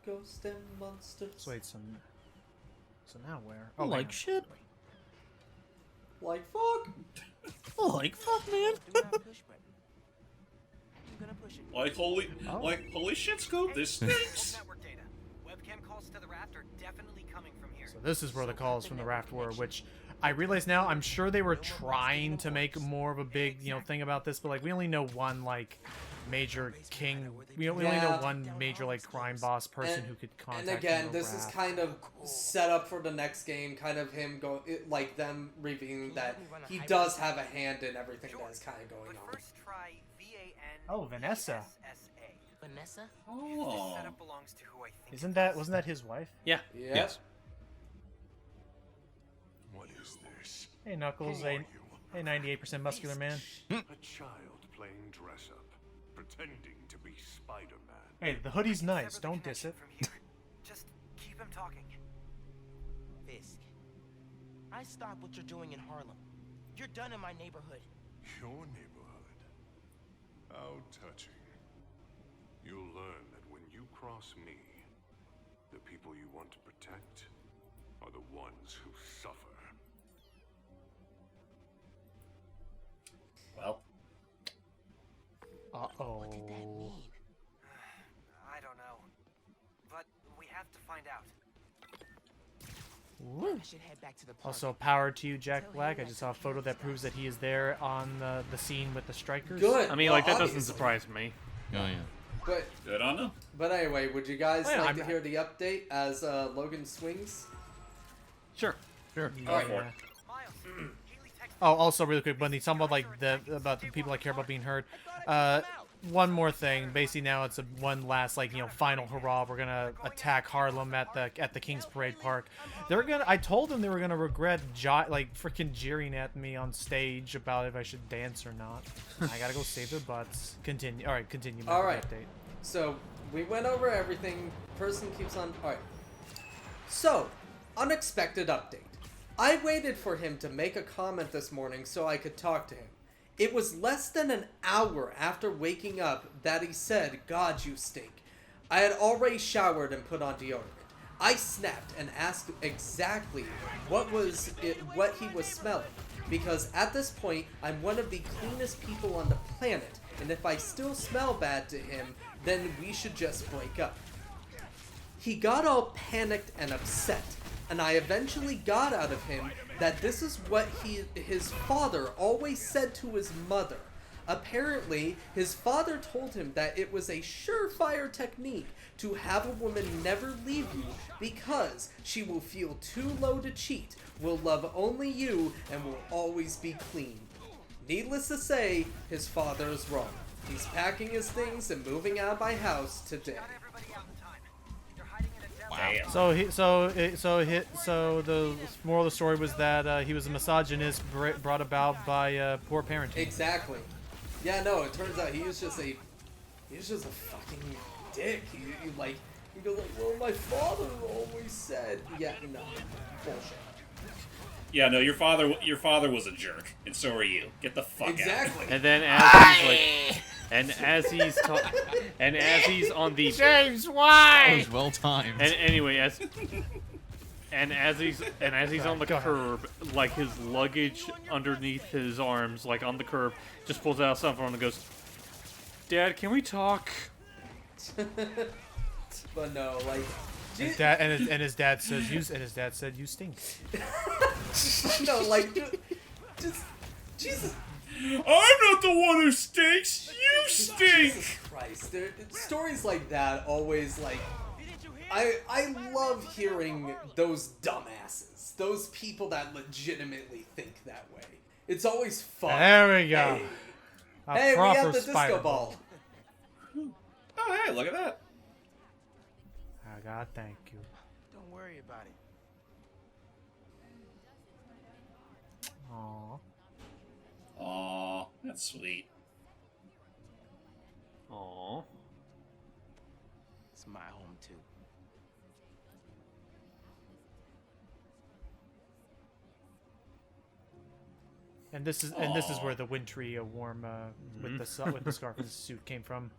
Ghost and monsters. Wait, so now where? Oh, like shit. Like fuck. Like fuck, man. Like holy shit, Scoop, this stinks. Network data. Webcam calls to the raft are definitely coming from here. So this is where the calls from the raft were, which I realize now. I'm sure they were trying to make more of a big, thing about this, but like we only know one major king. We only know one major crime boss person who could contact. And again, this is kind of set up for the next game. Kind of him going them revealing that he does have a hand in everything that is kind of going on. First try V-A-N. Oh, Vanessa. Vanessa? Oh. Setup belongs to who I think. Wasn't that his wife? Yeah. Yes. What is this? Hey Knuckles, a 98% muscular man. A child playing dress up, pretending to be Spider-Man. Hey, the hoodie's nice. Don't diss it. Just keep him talking. Fisk, I stop what you're doing in Harlem. You're done in my neighborhood. Your neighborhood? How touching. You'll learn that when you cross me, the people you want to protect are the ones who suffer. Well. Uh-oh. What did that mean? I don't know. But we have to find out. Woo. I should head back to the park. Also, power to you, Jack Black. I just saw a photo that proves that he is there on the scene with the strikers. Good. I mean, well, like, that obviously. doesn't surprise me. Oh, yeah. But Good on them. But anyway, would you guys Oh, yeah, like to hear the update as Logan swings? Sure. Sure. Yeah. Oh, also really quick, Bunny, talking about like about the people that care about being heard. One more thing. Basically, now it's one last final hurrah. We're gonna attack Harlem at the King's Parade Park. They're gonna. I told them they were gonna regret freaking jeering at me on stage about if I should dance or not. I gotta go save their butts. Continue. All right, continue. All right. Update. So we went over everything. Person keeps on. All right. So, unexpected update. I waited for him to make a comment this morning so I could talk to him. It was less than an hour after waking up that he said, "God, you stink." I had already showered and put on deodorant. I snapped and asked exactly what he was smelling, because at this point, I'm one of the cleanest people on the planet, and if I still smell bad to him, then we should just break up. He got all panicked and upset, and I eventually got out of him that this is what his father always said to his mother. Apparently, his father told him that it was a surefire technique to have a woman never leave you because she will feel too low to cheat, will love only you, and will always be clean. Needless to say, his father is wrong. He's packing his things and moving out of my house today. So the moral of the story was that he was a misogynist brought about by poor parenting. Exactly. Yeah, no. It turns out he was just a fucking dick. You go like, well, my father always said. Yeah, no, bullshit. Yeah, no, your father was a jerk, and so are you. Get the fuck out. Exactly. And then as he's on the James, why? That was well timed. And anyway, as he's on the curb, like his luggage underneath his arms, like on the curb, just pulls out something and goes, "Dad, can we talk?" But no, like. And his dad said you stink. No, like just Jesus. I'm not the one who stinks. You stink. Jesus Christ. Stories like that always like. I love hearing those dumbasses, those people that legitimately think that way. It's always fun. There we go. Hey, we got the disco ball. Oh, hey, look at that. God, thank you. Don't worry about it. Aww. Aw, that's sweet. Aww. It's my home too. And this is where the wintry warm with the scarf and the suit came from.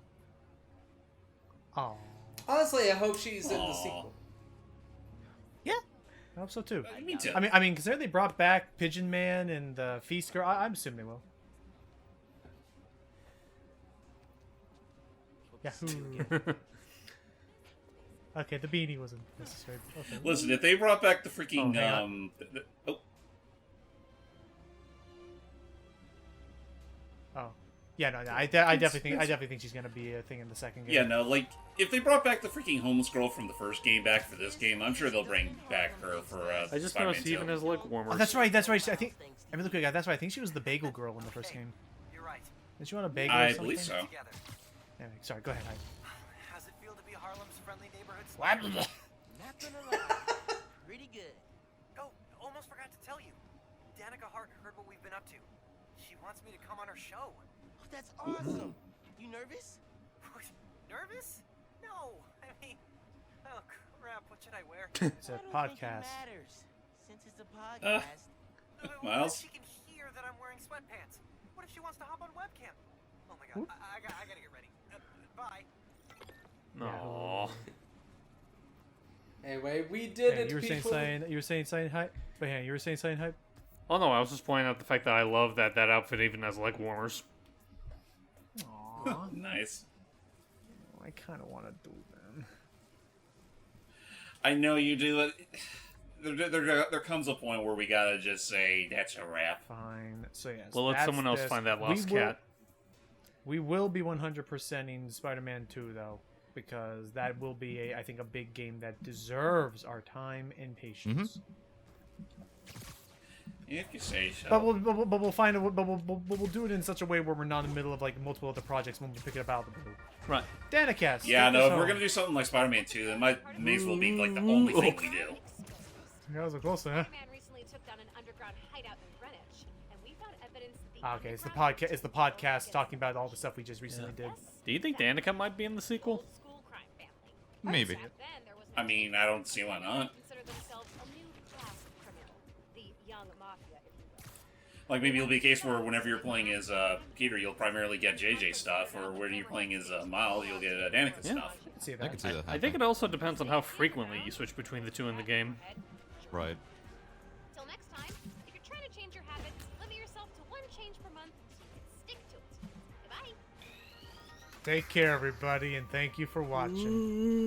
Aww. Honestly, I hope she's in the sequel. Yeah, I hope so too. Me too. I mean, considering they brought back Pigeon Man and the F.E.A.S.T girl, I'm assuming they will. Yeah. Okay, the beanie wasn't necessary. Okay. Listen, if they brought back the freaking Oh. Yeah, no, I definitely think she's gonna be a thing in the second game. Yeah, no, like if they brought back the freaking homeless girl from the first game back for this game, I'm sure they'll bring back her for. I just Spider-Man noticed even 2. his leg warmers. Oh, that's right. I think. I mean, look, that's right. I think she was the bagel girl in the first game. You're right. Did she want a bagel? I or something? believe so. Yeah, sorry. Go ahead. How's it feel to be Harlem's friendly neighborhood? Not gonna lie, pretty good. Oh, almost forgot to tell you. Danica Hart heard what we've been up to. She wants me to come on her show. Oh, that's awesome. You nervous? Nervous? No. I mean, oh crap. What should I wear? It's a I don't podcast. think it matters. Since it's a podcast. What Miles? if she can hear that I'm wearing sweatpants? What if she wants to hop on webcam? Oh my god, I gotta get ready. Bye. No. Anyway, we did it, You were people. saying hype? But yeah, you were saying hype? Oh no, I was just pointing out the fact that I love that that outfit even has leg warmers. Aww. Nice. I kind of want to do them. I know you do it. There comes a point where we gotta just say that's a wrap. Fine. So yes. Well, let someone else find that lost cat. We will be 100%ing Spider-Man 2 though, because that will be I think a big game that deserves our time and patience. If you say so. But we'll find it. But we'll do it in such a way where we're not in the middle of like multiple other projects when we pick it up out of the blue. Right. Danicast. Yeah, no. If we're gonna do something like Spider-Man 2, that may as well be like the only thing we do. That was a close one, huh? Recently took down an underground hideout in Greenwich, and we found evidence that Okay, it's the podcast. It's the podcast talking about all the stuff we just recently did. Do you think Danica might be in the sequel? Maybe. I mean, I don't see why not. Like, maybe it'll be a case where whenever you're playing as Peter, you'll primarily get JJ stuff, or when you're playing as Miles, you'll get Danica stuff. I can see that. I think it also depends on how frequently you switch between the two in the game. Right. Till next time, if you're trying to change your habits, limit yourself to 1 change per month so you can stick to it. Goodbye. Take care, everybody, and thank you for watching.